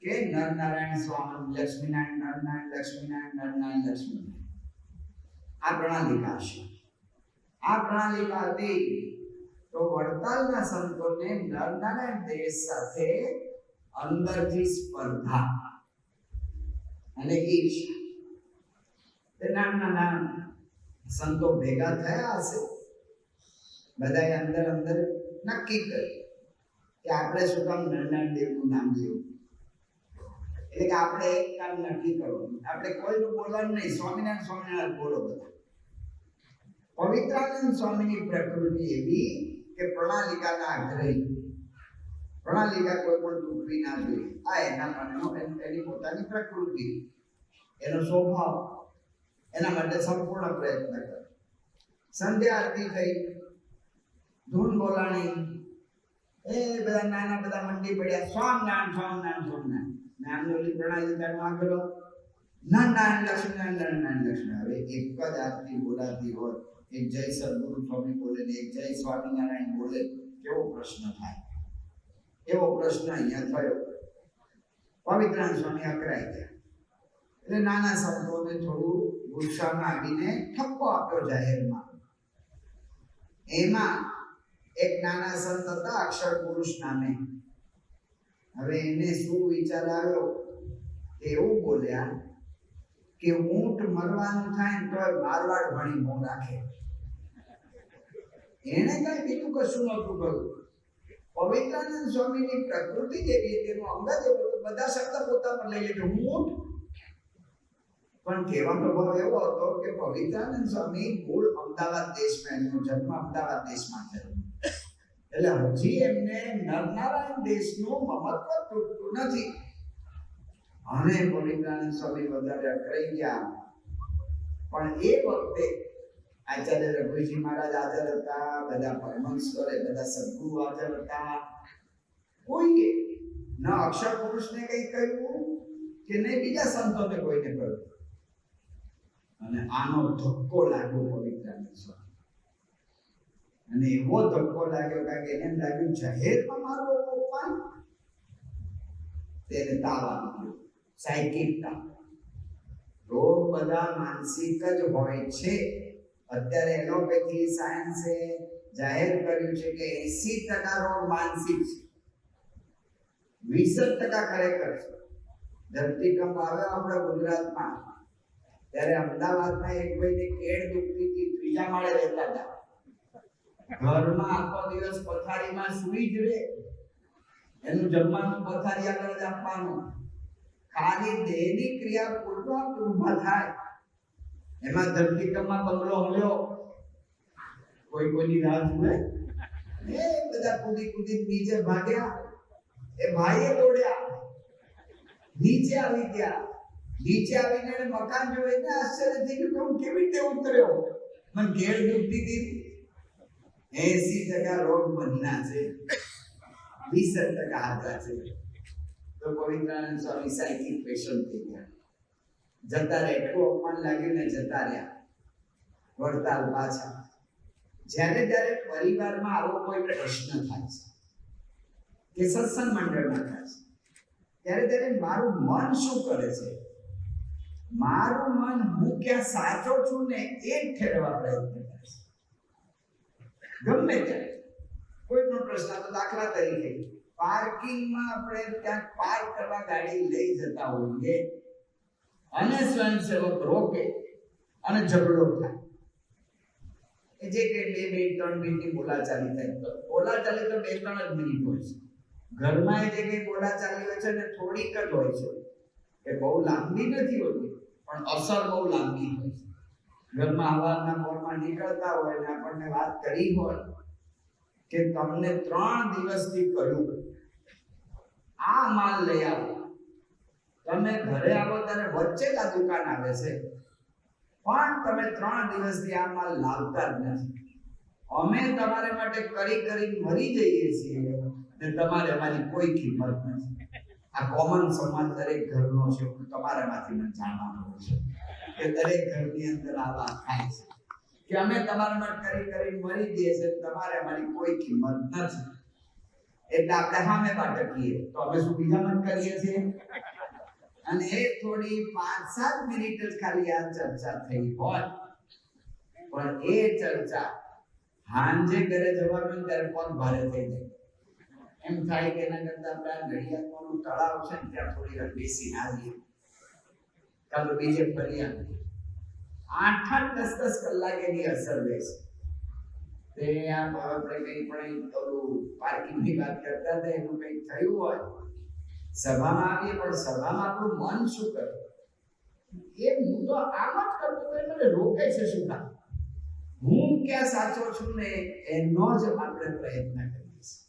કે નરનારાયણ સ્વામી લક્ષ્મીનારાયણ નરનારાયણ લક્ષ્મીનારાયણ નરનારાયણ લક્ષ્મીનારાયણ. આ પ્રણાલિકા છે. આ પ્રણાલિકા હતી. તો વડતાલના સંતોને નરનારાયણ દેશ સાથે અંદરથી સ્પર્ધા અને ઈર્ષ્યા. નાના સંતો ભેગા થયા હશે. બધાએ અંદર નક્કી કર્યું કે આપણે શું કામ નરનારાયણ દેવનું નામ લેવું. એટલે કે આપણે એક કામ નક્કી કરવું, આપણે કોઈનું બોલવાનું નહીં, સ્વામિનારાયણ સ્વામિનારાયણ બોલો બધા. પવિત્રાનંદ સ્વામીની પ્રકૃતિ એવી કે પ્રણાલિકાના આગ્રહી. પ્રણાલિકા કોઈ પણ તૂટવી ના જોઈએ. આ એના મનનો એની પોતાની પ્રકૃતિ, એનો સ્વભાવ, એના માટે સંપૂર્ણ પ્રયત્ન કરે. સંધ્યા આરતી થઈ, ધૂન બોલાણી, એ બધા નાના બધા મંડી પડ્યા. સ્વામિનારાયણ સ્વામિનારાયણ સ્વામિનારાયણ નામની ઓલી પ્રણાલિકાનો આગ્રહ. નરનારાયણ લક્ષ્મીનારાયણ નરનારાયણ લક્ષ્મી. હવે એક જ આરતી બોલાતી હોય, એક જય સદગુરુ સ્વામી બોલે ને એક જય સ્વામિનારાયણ બોલે, કેવો પ્રશ્ન થાય? એવો પ્રશ્ન અહીંયા થયો. પવિત્રાનંદ સ્વામી અકરાઈ ગયા. એટલે નાના સંતોને થોડું ગુસ્સામાં આવીને ઠપકો આપ્યો જાહેરમાં. એમાં એક નાના સંત હતા અક્ષર પુરુષ નામે. હવે એને શું વિચાર આવ્યો, એવું બોલ્યા કે ઊંટ મરવાનું થાય ને તો મારવાડ ભણી મોં રાખે. એને કઈ બીજું કશું નહોતું કહ્યું. પવિત્રાનંદ સ્વામીની પ્રકૃતિ જેવી, તેનું અંગત એવું, બધા શબ્દ પોતા પર લઈ લીધું, હું ઊંટ. પણ કહેવાનો ભાવ એવો હતો કે પવિત્રાનંદ સ્વામી મૂળ અમદાવાદ દેશમાં, એમનો જન્મ અમદાવાદ દેશમાં થયો, એટલે હજી એમને નરનારાયણ દેશનું મહત્વ તૂટતું નથી. અને પવિત્રાનંદ સ્વામી વધારે અકળાઈ ગયા. પણ એ વખતે આચાર્ય રઘુજી મહારાજ હાજર હતા, બધા પરમહંસોએ, બધા સદગુરુ હાજર હતા. કોઈએ ન અક્ષર પુરુષને કઈ કહ્યું કે નહીં બીજા સંતોને કોઈને કહ્યું. અને આનો ધક્કો લાગ્યો પવિત્રાનંદ સ્વામી. અને એવો ધક્કો લાગ્યો કારણ કે એને લાગ્યું જાહેરમાં મારો અપમાન. તેને તાવ આવી ગયો, સાયકિક તાવ. રોગ બધા માનસિક જ હોય છે. અત્યારે એલોપેથી સાયન્સે જાહેર કર્યું છે કે 80% રોગ માનસિક છે, 20% ખરેખર છે. ધરતીકંપ આવ્યો આપણા ગુજરાતમાં, ત્યારે અમદાવાદમાં એક ભાઈને કેડ દુખતી હતી, ત્રીજા માળે રહેતા હતા. ઘરમાં આખો દિવસ પથારીમાં સૂઈ જ રહે, એનું જમવાનું પથારી આગળ જ આપવાનું. ખાલી દેહની ક્રિયા પૂરતો ઊભા થાય. એમાં ધરતીકંપમાં બંગલો હલ્યો, કોઈ કોઈની રાહ જુએ, એ બધા કૂદી નીચે ભાગ્યા. એ ભાઈએ દોડ્યા, નીચે આવી ગયા. નીચે આવીને મકાન જોઈને આશ્ચર્ય થઈ ગયું કે હું કેવી રીતે ઉતર્યો. મને ઘેર દુખતી હતી. 80% રોગ મનના છે, 20% હાથા છે. તો પવિત્રાનંદ સ્વામી સાયકિક પેશન્ટ થઈ ગયા. જતા રહ્યા, એટલું અપમાન લાગ્યું ને જતા રહ્યા. વડતાલ પાછા. જ્યારે પરિવારમાં આવો કોઈ પ્રશ્ન થાય છે કે સત્સંગ મંડળમાં થાય છે, ત્યારે મારું મન શું કરે છે? મારું મન હું ક્યાં સાચો છું ને એ ઠેરવા પ્રયત્ન કરે છે. ગમે ત્યારે કોઈ પણ પ્રશ્ન, તો દાખલા તરીકે પાર્કિંગમાં આપણે ક્યાંક પાર્ક કરવા ગાડી લઈ જતા હોઈએ અને સ્વયંસેવક રોકે અને ઝઘડો થાય. જે કે 2 મિનિટ 3 મિનિટની બોલાચાલી થાય. તો બોલાચાલી તો 2-3 જ મિનિટ હોય છે. ઘરમાં જે કઈ બોલાચાલી હોય છે ને થોડીક જ હોય છે, એ બહુ લાંબી નથી હોતી, પણ અસર બહુ લાંબી હોય છે. ઘરમાં હવારના પોરમાં નીકળતા હોય ને આપણને વાત કરી હોય કે તમને 3 દિવસથી કહ્યું આ માલ લઈ આવો, તમે ઘરે આવો ત્યારે વચ્ચે જ આ દુકાન આવે છે, પણ તમે 3 દિવસથી આ માલ લાવતા જ નથી. અમે તમારા માટે કરી મરી જઈએ છીએ ને તમારે અમારી કોઈ કિંમત નથી. આ કોમન સમાજ દરેક ઘરનો છે. તમારામાંથી મને જાણવાનું છે કે દરેક ઘરની અંદર આ વાત થાય છે કે અમે તમારા માટે કરી મરી જઈએ છીએ, તમારે અમારી કોઈ કિંમત નથી. એટલે આપણે સામે બાટકીએ તો અમે શું બીજામાં કરીએ છીએ? અને એ થોડી 5-7 મિનિટ જ ખાલી આ ચર્ચા થઈ હોય, પણ એ ચર્ચા હાંજે ઘરે જવાનું ત્યારે પગ ભારે થઈ જાય. એમ થાય કે એના કરતા આપણે આ નડિયાદનું તળાવ છે ને ત્યાં થોડી વાર બેસીને આવીએ, કાં તો બીજે ફરી આવીએ. 8-10 કલાક એની અસર રહેશે. તે આપણે કઈ પણ પાર્કિંગની વાત કરતા હતા, એનું કઈ થયું હોય, સભામાં આવીએ, પણ સભામાં આપણું મન શું કરે? એ હું તો આમ જ કરતો તો મને રોકે છે શું કામ? હું ક્યાં સાચો છું ને એનો જ આપણે પ્રયત્ન કરીએ છીએ.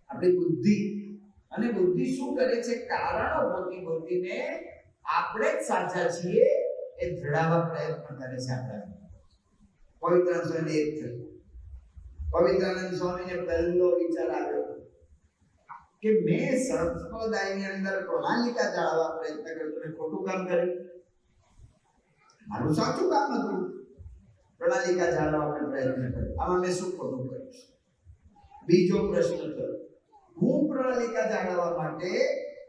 આપણી બુદ્ધિ, અને બુદ્ધિ શું કરે છે? કારણો ગોતીને આપણે જ સાચા છીએ એ જણાવવા પ્રયત્ન કરે છે. આપણા પવિત્રાનંદ સ્વામી એક થયું. પવિત્રાનંદ સ્વામીને પહેલો વિચાર આવ્યો કે મેં સંપ્રદાયની અંદર પ્રણાલિકા જાળવવા પ્રયત્ન કર્યો, મેં ખોટું કામ કર્યું. મારું સાચું કામ હતું, પ્રણાલિકા જાળવવાનો પ્રયત્ન કર્યો. આમાં મેં શું ખોટું કર્યું? બીજો પ્રશ્ન થયો, હું પ્રણાલિકા જાળવવા માટે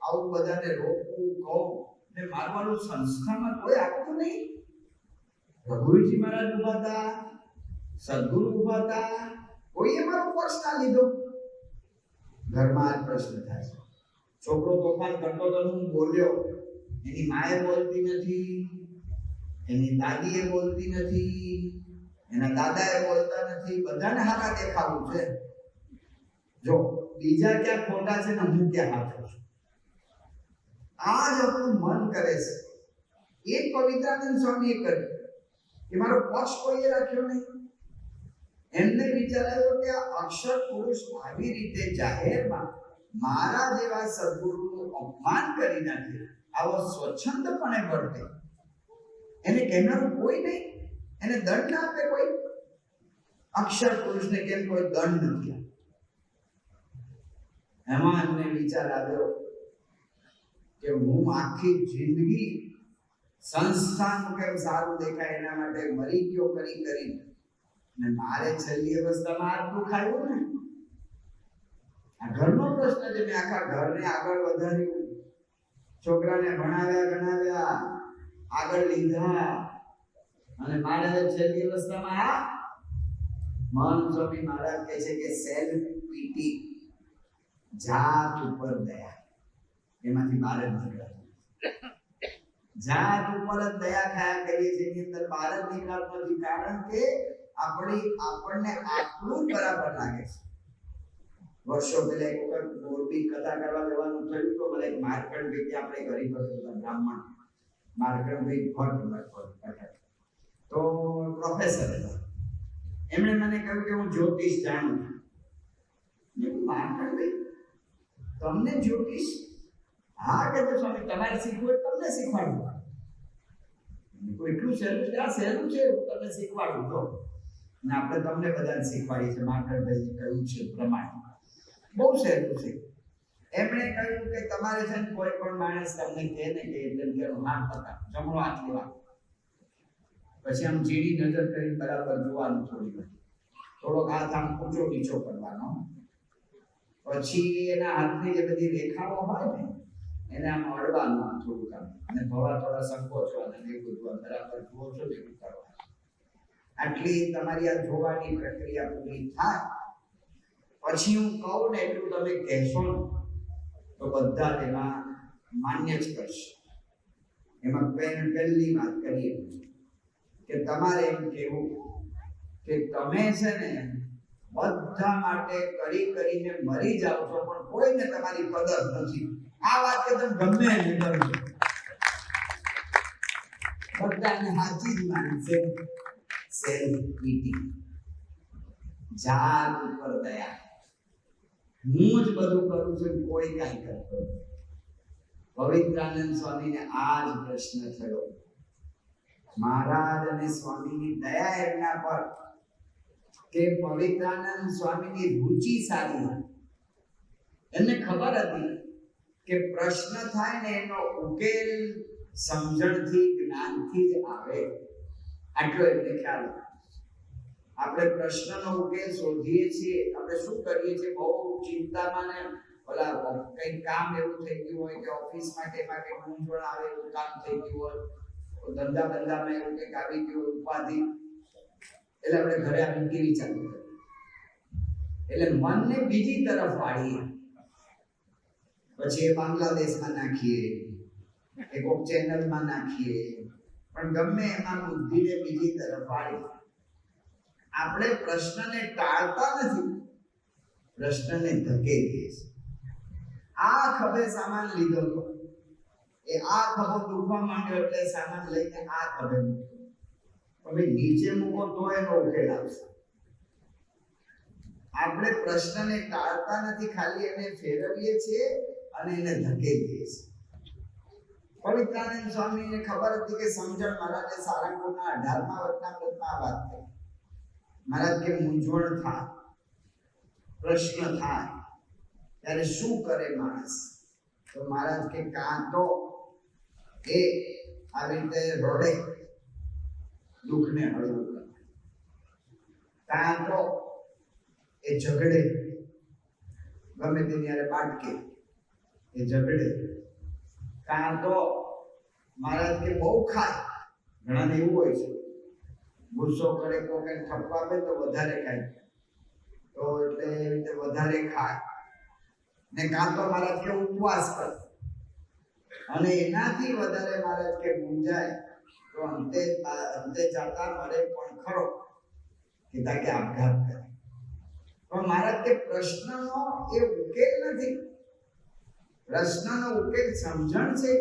આવું બધાને રોકવું કહું ને મારવાનું સંસ્થામાં કોઈ આપતું નહીં. રઘુજી મહારાજ ઉભા હતા, સદગુરુ ઉભા હતા, કોઈએ મારો પક્ષ ના લીધો. ઘરમાં આ પ્રશ્ન થાય છે. છોકરો તોફાન કરતો તો હું બોલ્યો, એની માએ બોલતી નથી, એની દાદીએ બોલતી નથી, એના દાદાએ બોલતા નથી, બધાને હારા દેખાવું છે. જો બીજા ક્યાં ખોટા છે ને હું ક્યાં હાચો છું, આ જ આપણું મન કરે છે. એ પવિત્રાનંદ સ્વામીએ કર્યું કે મારો પક્ષ કોઈએ રાખ્યો નહીં. એમને વિચાર આવ્યો કે આ અક્ષર પુરુષ આવી રીતે જાહેરમાં મારા જેવા સદગુરુનું અપમાન કરી નાખે, આવો સ્વચ્છંદપણે વર્તે, એને કહેનારું કોઈ નહીં, એને દંડ ના આપે કોઈ. અક્ષર પુરુષને કેમ કોઈ દંડ નથી આપે. એમાં એમને વિચાર આવ્યો કે હું આખી જિંદગી સંસ્થાનું કેમ સારું દેખાય એના માટે મરી ગયો કરી ને મારે છેલ્લી અવસ્થામાં આટલું ખાયું ને. આ ઘરનો પ્રશ્ન છે. મેં આખા ઘરને આગળ વધાર્યું, છોકરાને ભણાવ્યા, આગળ લીધા, અને મારે છેલ્લી અવસ્થામાં આ મહાન સ્વામી મહારાજ કહે છે કે સેલ્ફ પીટી, જાત ઉપર દયા, એમાંથી બહાર જ નીકળાતું. જાત ઉપર જ દયા ખાયા કરીએ છીએ, એની અંદર બહાર જ નીકળાતું નથી. કારણ કે આપણને આટલું બરાબર લાગે છે. વર્ષો પહેલા એક વખત મોરબી કથા કરવા જવાનું થયું તો મને એક માર્કંડભાઈ, આપણે ગરીબ હતા બ્રાહ્મણ, માર્કંડભાઈ ભટ્ટ તો પ્રોફેસર હતા. એમણે મને કહ્યું કે હું જ્યોતિષ જાણું છું. માર્કંડભાઈ તમને જ્યોતિષ? હા કે સ્વામી તમારે શીખવું તમને શીખવાડું. એટલું સહેલું છે? આ સહેલું છે, તમને શીખવાડું તો. ને આપણે તમને બધાને શીખવાડીએ છીએ. માર્કંડભાઈ કહ્યું છે પ્રમાણે બહુ સહેલું છે. એમણે કહ્યું કે તમારે છે ને કોઈ પણ માણસ તમને કહે ને કે એટલે હાથ પકડ, જમણો હાથ લેવા, પછી આમ ઝીણી નજર કરી બરાબર જોવાનું, થોડોક હાથ આમ ઊંચો નીચો કરવાનો, પછી એના હાથની જે બધી રેખાઓ હોય ને એને આમ અડવાનું થોડુંક આમ, અને ભવા થોડા સંકોચવાના, એ બધું બરાબર જુઓ છો ને એવું કરવાનું. આટલી તમારી આ જોવાની પ્રક્રિયા પૂરી થાય પછી હું કહું ને એટલું તમે કહેશો ને તો બધા તેમાં માન્ય જ કરશે. એમાં પહેલી વાત કરીએ કે તમારે એમ કહેવું કે તમે છે ને બધા માટે કરીને મરી જાઓ છો, પણ કોઈને તમારી કદર નથી. આ વાત કે તમે ગમે એને કરજો, બધાને સાચી જ માનશે. સેલ્ફ પીટી, જાત ઉપર દયા, હું જ બધું કરું છું, કોઈ કાંઈ કરતો નથી. પવિત્રાનંદ સ્વામીને આ જ પ્રશ્ન થયો. મહારાજ અને સ્વામીની દયા એમના પર કે પવિત્રાનંદ સ્વામીની રુચિ સારી હતી. એમને ખબર હતી કે પ્રશ્ન થાય ને એનો ઉકેલ સમજણથી, જ્ઞાનથી જ આવે. આટલો એમને ખ્યાલ. આપણે પ્રશ્નનો ઉકેલ શોધીએ છીએ, આપણે શું કરીએ છીએ, બહુ ચિંતામાં ને ઓલા કંઈક કામ એવું થઈ ગયું હોય કે ઓફિસમાં કે એમાં કંઈક મૂંઝવણ આવે, એવું કામ થઈ ગયું હોય, ધંધામાં એવું કંઈક આવી ગયું ઉપાધિ, એટલે આપણે ઘરે આવીને ટીવી ચાલુ કરીએ, એટલે મનને બીજી તરફ વાળીએ. પછી એ બાંગ્લાદેશમાં નાખીએ, એ કોક ચેનલમાં નાખીએ, પણ ગમે એમાં બુદ્ધિને બીજી તરફ વાળીએ. આપણે પ્રશ્નને ટાળતા નથી, પ્રશ્નને ધકેલીએ છીએ. આ ખભે સામાન લીધો હતો, એ આ ખભો દુખવા માંડ્યો એટલે સામાન લઈને આ ખભે મૂક્યો. હવે નીચે મૂકો તો એનો ઉકેલ આવશે. આપણે પ્રશ્નને ટાળતા નથી, ખાલી એને ફેરવીએ છીએ અને એને ધકેલીએ છીએ. પવિત્રાનંદ સ્વામીને ખબર હતી કે સમજણ મહારાજે સારંગપુરના 18મા વચનામૃતમાં વાત કરી. મહારાજ કે મૂંઝવણ થાય, પ્રશ્ન થાય ત્યારે શું કરે માણસ? તો મહારાજ કે કાં તો એ આવી રીતે રડે, દુઃખને હળવું કરે, કાં તો એ ઝઘડે, ગમે તેની હારે બાટકે એ ઝઘડે, કાં તો મહારાજ કે બહુ ખાય. ઘણાને એવું હોય છે, ગુસ્સો કરે તો કઈ ઠપકો આપે તો વધારે ખાય, તો એટલે એ રીતે વધારે ખાય. ને કાં તો મહારાજ કે ઉપવાસ કર, અને એનાથી વધારે મહારાજ કે મૂંઝાય તો અંતે જાતા મળે પણ ખરો કીધા કે આપઘાત કરે. પણ મહારાજ કે પ્રશ્નનો એ ઉકેલ નથી, પ્રશ્નનો ઉકેલ સમજણ છે,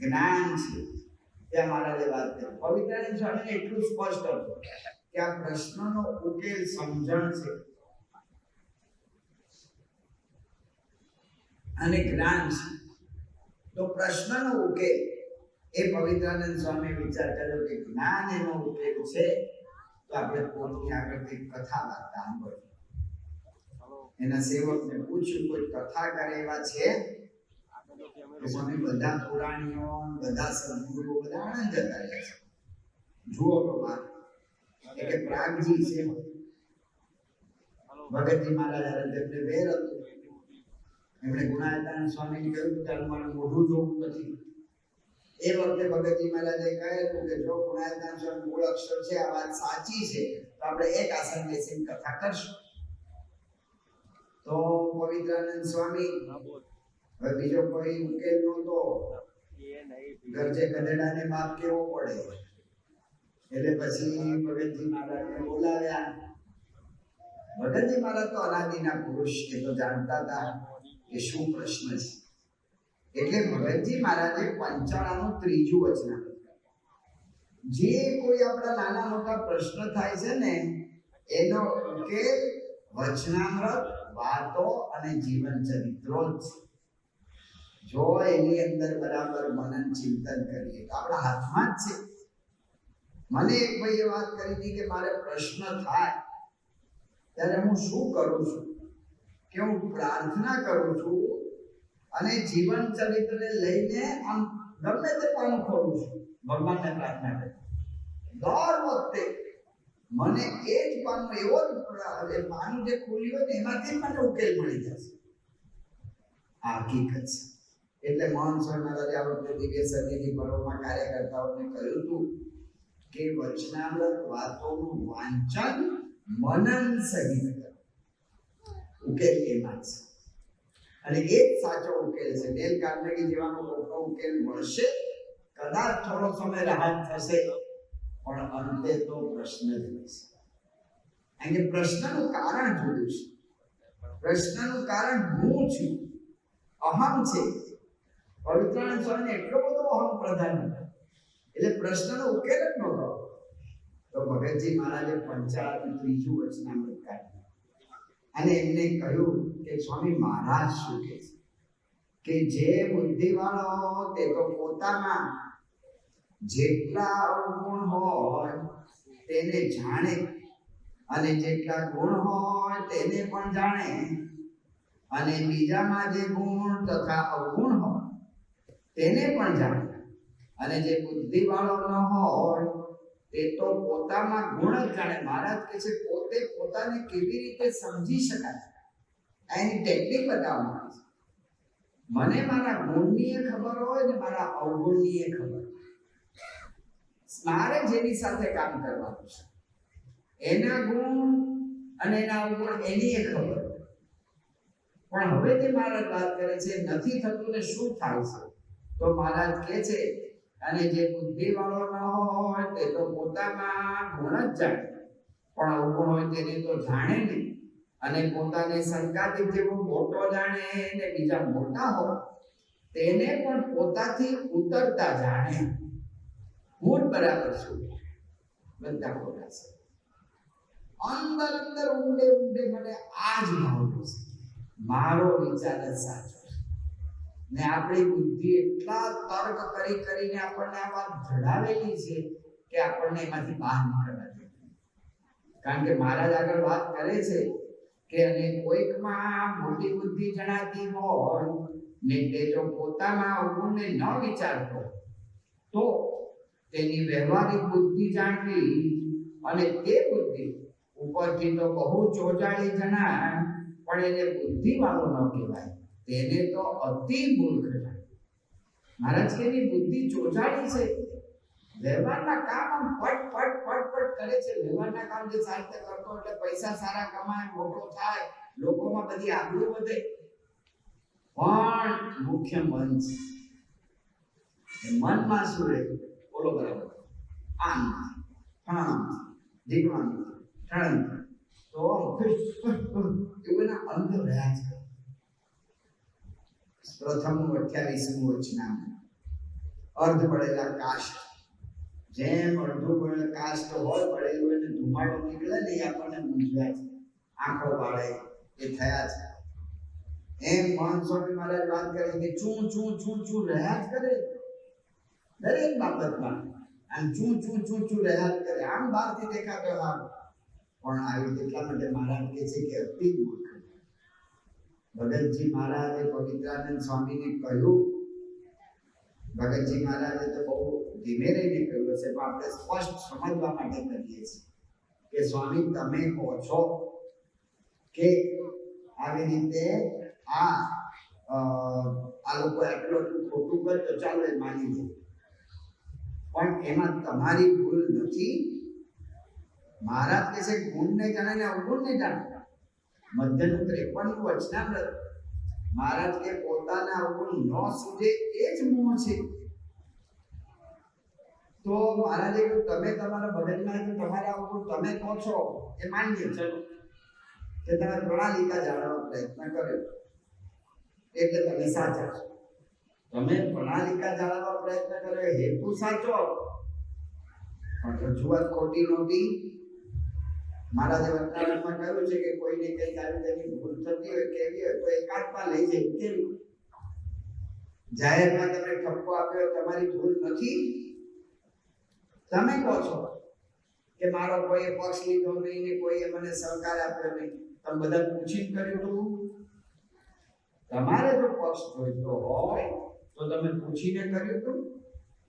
જ્ઞાન છે. ત્યાં મહારાજે વાત કરી. પવિત્રાનંદ સ્વામીને એટલું સ્પષ્ટ હતું કે આ પ્રશ્નનો ઉકેલ સમજણ છે અને જ્ઞાન છે. તો પ્રશ્નનો ઉકેલ એ પવિત્રાનંદ સ્વામી વિચાર કર્યો કે જ્ઞાન એનો ઉકેલ છે, તો આપણે પોતની આગળથી કથા વાર્તા સાંભળીએ. એના સેવકને પૂછ્યું કોઈ કથા કરે એવા છે? સ્વામી બધા પુરાણીઓ બધા સદગુરુ બધા આનંદ જતા રહે છે. જુઓ તો વાત કે પ્રાગજી છે, ભગતજી મહારાજ તેમને વેર હતું. એમણે ગુણાયતાન સ્વામીને કહ્યું કે મારું મોઢું જોવું નથી. એ વખતે ભગતજી મહારાજે કહ્યું કે જો ગુણાયતાન સ્વામી મૂળ અક્ષર છે, આ વાત સાચી છે, તો આપણે એક આસન બેસીને કથા કરશું. તો પવિત્રાનંદ સ્વામી બીજો કોઈ ઉકેલ નહોતો, ગરજે ગધેડાને બાપ કેવો પડે, એટલે પછી ભગતજી મહારાજને બોલાવ્યા. ભગતજી મહારાજ તો અનાદિના પુરુષ, એ તો જાણતા હતા કે શું પ્રશ્ન છે. એટલે ભગતજી મહારાજે પંચાળાનું ત્રીજું વચન આપ્યું. જે કોઈ આપણા નાના મોટા પ્રશ્ન થાય છે ને, એનો ઉકેલ વચનામૃત, વાતો અને જીવન ચરિત્રો જ છે. જો એની અંદર બરાબર મનન ચિંતન કરીએ તો આપણા હાથમાં જ છે. મને એક ભાઈએ વાત કરી હતી કે મારે પ્રશ્ન થાય ત્યારે હું શું કરું છું કે હું પ્રાર્થના કરું છું અને જીવન ચરિત્રને લઈને આમ ગમે તે પાનું ખોલું છું, ભગવાનને પ્રાર્થના કરું. દર વખતે મને એ જ પાનું, એવો જ પાનું જે ખોલ્યું હોય ને એમાંથી મને ઉકેલ મળી જશે. આ હકીકત છે. એટલે મહાન સ્વામી મહારાજે આ વખતે દિવ્ય સન્નિધિ પર્વમાં કાર્યકર્તાઓને કહ્યું હતું કે વચનામૃત વાતોનું વાંચન મનન સહિત કરો. ઉકેલ એમાં છે અને એ જ સાચો ઉકેલ છે. ડેલ કાર્નેગી જેવાનો મોટો ઉકેલ મળશે, કદાચ થોડો સમય રાહત થશે, પણ અંતે તો પ્રશ્ન જ રહેશે. કારણ કે પ્રશ્નનું કારણ જુદું છે. પ્રશ્નનું કારણ હું છું, અહમ છે. પવિત્રાનંદ સ્વામીને એટલો બધો અહમ પ્રધાન હતો એટલે પ્રશ્નનો ઉકેલ જ નહોતો. તો ભગતજી મહારાજે પંચાળાનું ત્રીજું વચનામૃત કાઢ્યું અને એમને કહ્યું કે સ્વામી મહારાજ શું કહે છે કે જે બુદ્ધિવાળો તે તો પોતામાં જેટલા અવગુણ હોય તેને જાણે અને જેટલા ગુણ હોય તેને પણ જાણે, અને બીજામાં જે ગુણ તથા અવગુણ હોય તેને પણ જાણે, અને જે બુદ્ધિવાળો ન હોય તે તો પોતામાં ગુણ જ જાણે. મહારાજ કહે છે પોતે પોતાને કેવી રીતે સમજી શકાય એની ટેકનિક બતાવવામાં આવે છે. મને મારા ગુણની ખબર હોય ને મારા અવગુણની ખબર. મારે જેની સાથે કામ કરવાનું છે એના ગુણ અને એના અવગુણ એની ખબર. પણ હવે જે મહારાજ વાત કરે છે નથી થતું ને શું થાય છે, તો મહારાજ કહે છે અને જે બુદ્ધિવાળો ન હોય તે તો પોતામાં ગુણ જ જાણે, પણ અવગુણ હોય તેને તો જાણે નહીં, અને પોતાને શંકાથી જેવો મોટો જાણે ને બીજા મોટા હોય તેને પણ પોતાથી ઉતરતા જાણે. હું જ બરાબર છું, બધા ખોટા છે. અંદર અંદર ઊંડે ઊંડે મને આ જ ભાવ છે, મારો વિચાર જ સાચો છે. ને આપણી બુદ્ધિ એટલા તર્ક કરી કરીને આપણને આ વાત જડાવેલી છે કે આપણને એમાંથી બહાર નીકળવા જોઈએ. કારણ કે મહારાજ આગળ વાત કરે છે કે અને કોઈકમાં મોટી બુદ્ધિ જણાતી હોય ને તે જો પોતાના અવગુણને ન વિચારતો તો તેની વ્યવહારિક બુદ્ધિ જાણવી અને તે બુદ્ધિ ઉપરથી તો બહુ ચોજાળી જણાય પણ એને બુદ્ધિવાળો ન કહેવાય, તેને તો અતિ મૂર્ખ જાણે. મહારાજ કે એની બુદ્ધિ ચોજાળી છે, વ્યવહારના કામ આમ પટ પટ પટ પટ કરે છે. વ્યવહારના કામ જે સારી રીતે કરતો એટલે પૈસા સારા કમાય, મોટો થાય, લોકોમાં બધી આબરૂ વધે, પણ મુખ્ય મન છે. મનમાં શું રહે? બોલો બરાબર. આમ હા જીવન ઠણ તો એવું ના અંદર રહ્યા છે. પ્રથમ 28મું વચનામૃત અર્ધ પડેલા કાષ્ઠ, જેમ અડધું પડેલા કાષ્ઠ હોય પડેલું એને ધુમાડો નીકળે ને એ આપણને મૂંઝવ્યા છે, આંખો વાળે એ થયા છે. એમ મહંત સ્વામી મહારાજ વાત કરે છે કે ચૂં ચૂં ચૂં ચૂં રહ્યા જ કરે દરેક બાબતમાં. આમ ચૂં ચૂં ચૂં ચૂં રહ્યા જ કરે. આમ બહારથી દેખાતો હા પણ આવી એટલા માટે મહારાજ કહે છે કે અતિ મૂર્ખ. ભગતજી મહારાજે પવિત્રાનંદ સ્વામીને કહ્યું, ભગતજી મહારાજે તો બહુ ધીમે રહીને કહ્યું હશે પણ આપણે સ્પષ્ટ સમજવા માટે કરીએ છીએ કે સ્વામી તમે કહો છો કે આવી રીતે આ લોકો એટલું ખોટું કરે તો ચાલો એ માની લે, પણ એમાં તમારી ભૂલ નથી. મહારાજ કહે છે ગુણને જાણે ને અવગુણને જાણે. મધ્યનું 53મું વચનામૃત મહારાજ કે પોતાના અવગુણ ન સૂજે એ જ મોહ છે. તો મહારાજે કહ્યું તમે તમારા ભગતમાં તમારા અવગુણ તમે કહો છો એ માનીએ ચલો કે તમે પ્રણાલિકા જાણવાનો પ્રયત્ન કર્યો એટલે તમે સાચા છો. તમે પ્રણાલિકા જાણવાનો પ્રયત્ન કર્યો હેતુ સાચો પણ રજૂઆત ખોટી નહોતી. મહારાજે વચનામૃતમાં કહ્યું છે કે કોઈને કઈ આવી તેની ભૂલ થતી હોય કેવી હોય તો એકાંતમાં લઈ જઈ કેવી. જાહેરમાં તમે ઠપકો આપ્યો તમારી ભૂલ નથી. તમે કહો છો કે મારો કોઈએ પક્ષ લીધો નહીં ને કોઈએ મને સહકાર આપ્યો નહીં. તમે બધા પૂછીને કર્યું હતું. તમારે જો પક્ષ જોઈતો હોય તો તમે પૂછીને કર્યું હતું.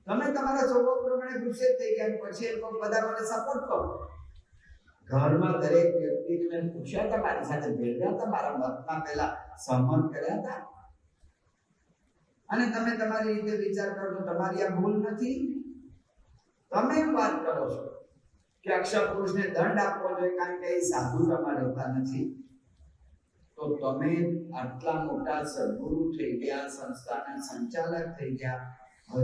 તમે તમારા સ્વભાવ પ્રમાણે ગુસ્સે થઈ ગયા પછી એ બધા મને સપોર્ટ કરો. ઘરમાં દરેક વ્યક્તિને મેં પૂછ્યા હતા, મારી સાથે ભેળ્યા હતા, મારા મતમાં પહેલા સહમત કર્યા હતા અને તમે તમારી રીતે વિચાર કરો તો તમારી આ ભૂલ નથી. તમે વાત કરો છો કે અક્ષર પુરુષને દંડ આપવો જોઈએ કારણ કે એ સાધુ તમારે હોતા નથી. તો તમે આટલા મોટા સદગુરુ થઈ ગયા, સંસ્થાના સંચાલક થઈ ગયા,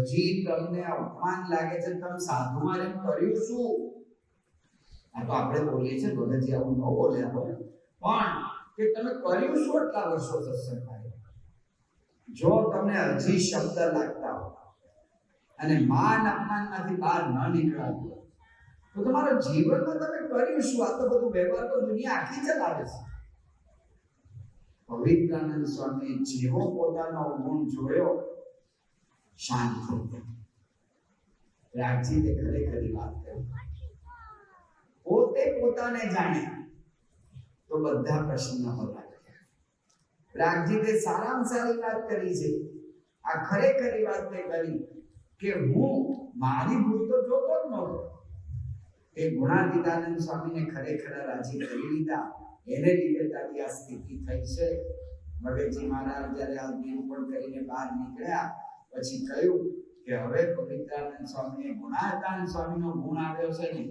હજી તમને અપમાન લાગે છે તમે સાધુમાં એમ કર્યું શું? આ તો આપણે બોલીએ છીએ ભગતજી આવું ન બોલ્યા હોય પણ કે તમે કર્યું શું આટલા વર્ષો સત્સંગમાં? જો તમને હજી શબ્દ લાગતા હોય અને માન અપમાનમાંથી બહાર ન નીકળાતું હોય તો તમારા જીવનમાં તમે કર્યું શું? આ તો બધું વ્યવહાર તો દુનિયા આખી ચલાવે છે. પવિત્રાનંદ સ્વામી જેવો પોતાનો અવગુણ જોયો શાંત થઈ ગયા. રાજજીતે ખરેખરી વાત કરી. પોતે પોતાને જાણે તો બધા પ્રશ્ન હતા. રાજજીતે સારામાં સારી વાત કરી છે. આ ખરેખરી વાત તે કરી કે હું મારી ભૂલ તો જોતો જ નહોતો. એ ગુણાતીતાનંદ સ્વામીને ખરેખર રાજી કરી લીધા. એને લીધે તારી આ સ્થિતિ થઈ છે. ભગતજી મહારાજ જ્યારે આ નિરૂપણ કરીને બહાર નીકળ્યા પછી કહ્યું કે હવે પવિત્રાનંદ સ્વામીએ ગુણાતીતાનંદ સ્વામીનો ગુણ આવ્યો છે ને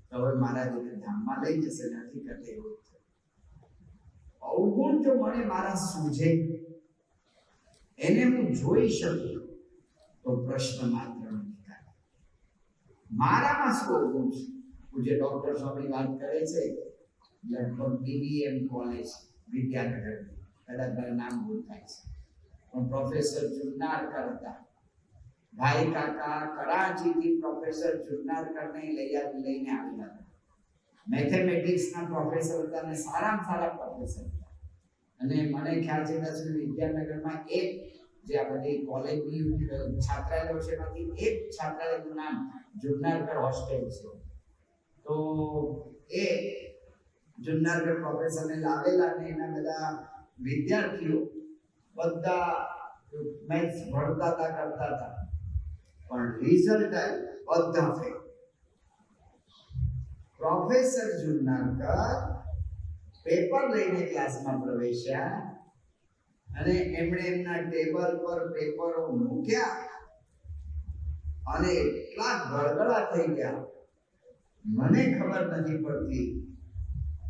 તો હવે મહારાજ એને ધામમાં લઈ જશે. હકીકત એવું છે. અવગુણ જો મને મારા સૂઝે એને હું જોઈ શકું તો પ્રશ્ન માત્ર નથી. મારામાં શું અવગુણ છે? પૂજ્ય ડોક્ટર સ્વામી વાત કરે છે લગભગ BVM કોલેજ વિદ્યાનગર, કદાચ નામ ભૂલ થાય છે પણ પ્રોફેસર જુન્નારકર હતા. ભાઈ કાકા કરાચીથી પ્રોફેસર જુન્નારકરને લઈને આવેલા હતા. મેથેમેટિક્સના પ્રોફેસર હતા અને સારામાં સારા પ્રોફેસર હતા. અને મને ખ્યાલ છે ત્યાં સુધી વિદ્યાનગરમાં એક જે આ બધી કોલેજની છાત્રાલયો છે એમાંથી એક છાત્રાલયનું નામ જુન્નારકર હોસ્ટેલ છે. તો એ જુન્નારકર પ્રોફેસરને લાવેલા અને એના બધા વિદ્યાર્થીઓ બધા મેથ્સ ભણતા હતા, કરતા હતા પણ રિઝલ્ટ આવ્યું બધા ફેલ. પ્રોફેસર જુન્નારકર પેપર લઈને ક્લાસમાં પ્રવેશ્યા અને એમણે એમના ટેબલ પર પેપરો મૂક્યા અને એટલા ગળગળા થઈ ગયા. મને ખબર નથી પડતી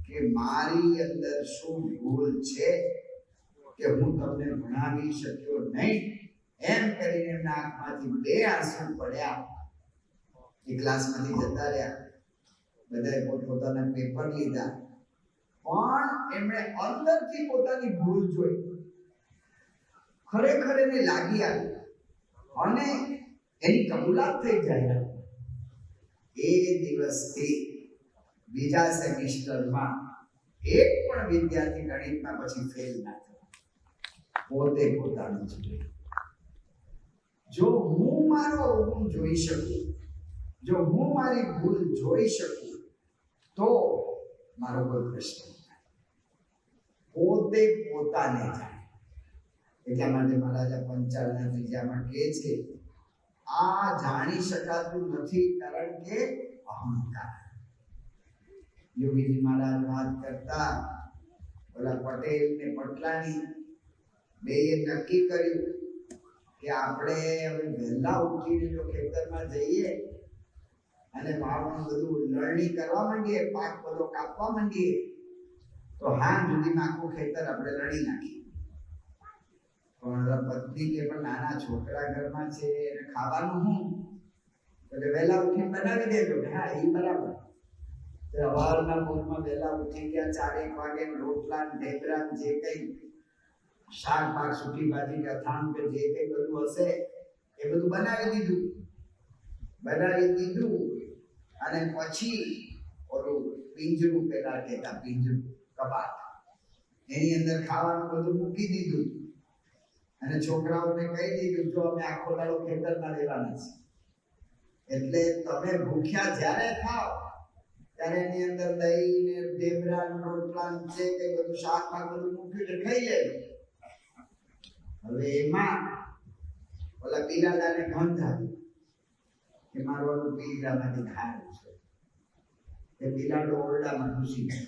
કે મારી અંદર શું ભૂલ છે કે હું તમને ભણાવી શક્યો નહીં, એમ કરીને એમના આંખમાંથી 2 આંસુ પડ્યા. એ ક્લાસમાંથી જતા રહ્યા, બધાએ પોતપોતાના પેપર લીધા, પણ એમણે અંદરથી પોતાની ભૂલ જોઈ. ખરેખર એને લાગી આવી અને એની કબૂલાત થઈ જાય. એ દિવસથી બીજા સેમિસ્ટરમાં એક પણ વિદ્યાર્થી ગણિતમાં પછી ફેલ ના થયો. પોતે પોતાનું જોઈ. જો હું મારો અવગુણ જોઈ શકું, જો હું મારી ભૂલ જોઈ શકું, તો મારો કોઈ પ્રશ્ન નથી. પોતે પોતાને જાણે. એટલા માટે મહારાજા પંચાળના ત્રીજામાં કહે છે, આ જાણી શકાતું નથી, કારણ કે અહંકાર. યોગીજી મહારાજ વાત કરતા, ઓલા પટેલ ને પટલાણી બેએ નક્કી કર્યું કે આપણે હવે વહેલા ઉઠીને જો ખેતરમાં જઈએ અને વાવનું બધું લણણી કરવા માંડીએ, પાક બધો કાપવા માંડીએ, તો હાંજ સુધીમાં આખું ખેતર આપણે લણી નાખીએ. પણ પત્ની કે પણ નાના છોકરા ઘરમાં છે, એને ખાવાનું શું? એટલે વહેલા ઉઠીને બનાવી દેજો. હા, એ બરાબર. સવારના પોરમાં વહેલા ઉઠી ગયા, 4-1 વાગે રોટલા ઢેબરા જે કઈ શાક પાક સૂકી ભાજી કે અથાણું કે જે કઈ બધું હશે એ બધું બનાવી દીધું. અને પછી ઓલું પિંજરું, પેલા કહેતા પિંજરું, કબાટ, એની અંદર ખાવાનું બધું મૂકી દીધું અને છોકરાઓને કહી દીધું, જો અમે આખો દાડો ખેતરમાં રહેવાના છે, એટલે તમે ભૂખ્યા જ્યારે થાવ ત્યારે એની અંદર દહીં ને ઢેબરા રોટલા જે કઈ બધું શાક પાક બધું મૂક્યું છે, ખાઈ લેજો. હવે એમાં ઓલા બિલાડાને ગંધ આવી કે મારું બિલાડામાંથી ખાયું છે. એ બિલાડો ઓરડામાં ઘૂસી ગયો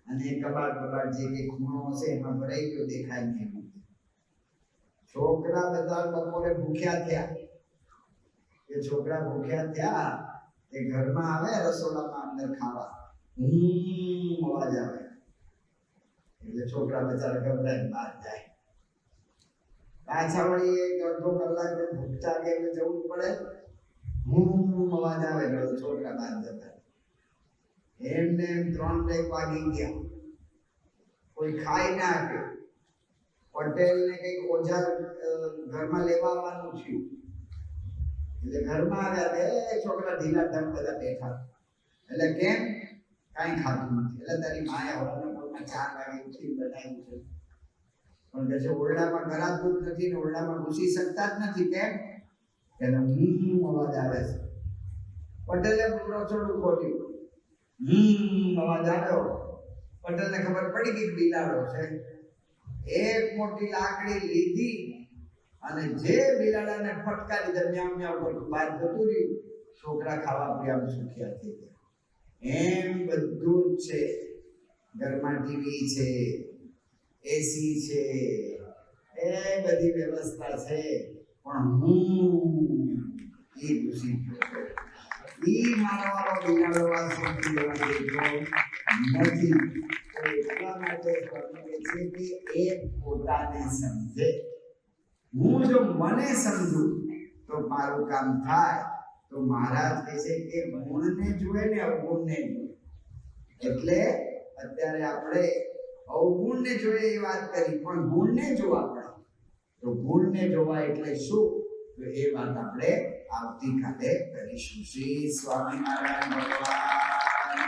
અને કબાટ જે કઈ ખૂણો હશે એમાં ભરાઈ ગયો, દેખાય નહીં. છોકરા બધા બપોરે ભૂખ્યા થયા. એ છોકરા ભૂખ્યા થયા, એ ઘરમાં આવે રસોડામાં અંદર ખાવા, અવાજ આવે એટલે છોકરા બચારા ગભરાઈને બહાર જાય. પાછા વળી 1-1.5 કલાક ભૂખતા કે જવું પડે, અવાજ આવે એટલે છોકરા બહાર જતા. એમને 3-1 વાગી ગયા, કોઈ ખાઈ ના આપ્યો. પટેલ ને કઈક ઓજાર ઘરમાં લેવા આવવાનું થયું એટલે ઘરમાં આવ્યા, 2 છોકરા ઢીલા ઢમ બધા બેઠા. એટલે કેમ? કાંઈ ખાધું નથી. એટલે તારી માએ હવારના પોરમાં 4 વાગે ઉઠી બનાવ્યું છે, પણ કે છે ઓરડામાં કરાતું જ નથી ને ઓરડામાં ઘૂસી શકતા જ નથી. કેમ? કે અવાજ આવે છે. પટેલે રસોડું ખોલ્યું, અવાજ આવ્યો. પટેલને ખબર પડી ગઈ બિલાડો છે. એક મોટી લાકડી લીધી અને જે બિલાડાને ફટકારી દે, મ્યાઉ મ્યાઉ કરતું બહાર જતું રહ્યું. છોકરા ખાવા પીવા સુખ્યા થઈ ગયા. એમ બધું જ છે. ઘરમાં ટીવી છે, એસી છે, એ બધી વ્યવસ્થા છે, પણ હું એ ઘૂસી ગયો. ઈ મારવાળો બિલાડો આ છોકરી લેવા દેતો નથી. એટલા માટે છે કે એ પોતાને સમજે. હું જો મને સમજું તો મારું કામ થાય. તો મહારાજ કહે છે કે ગુણને જુએ ને અવગુણને જુએ. એટલે અત્યારે આપણે અવગુણને જોઈએ એ વાત કરી, પણ ગુણને જોવા પડે. તો ગુણને જોવા એટલે શું? તો એ વાત આપણે આવતીકાલે કરીશું. શ્રી સ્વામિનારાયણ ભગવાન.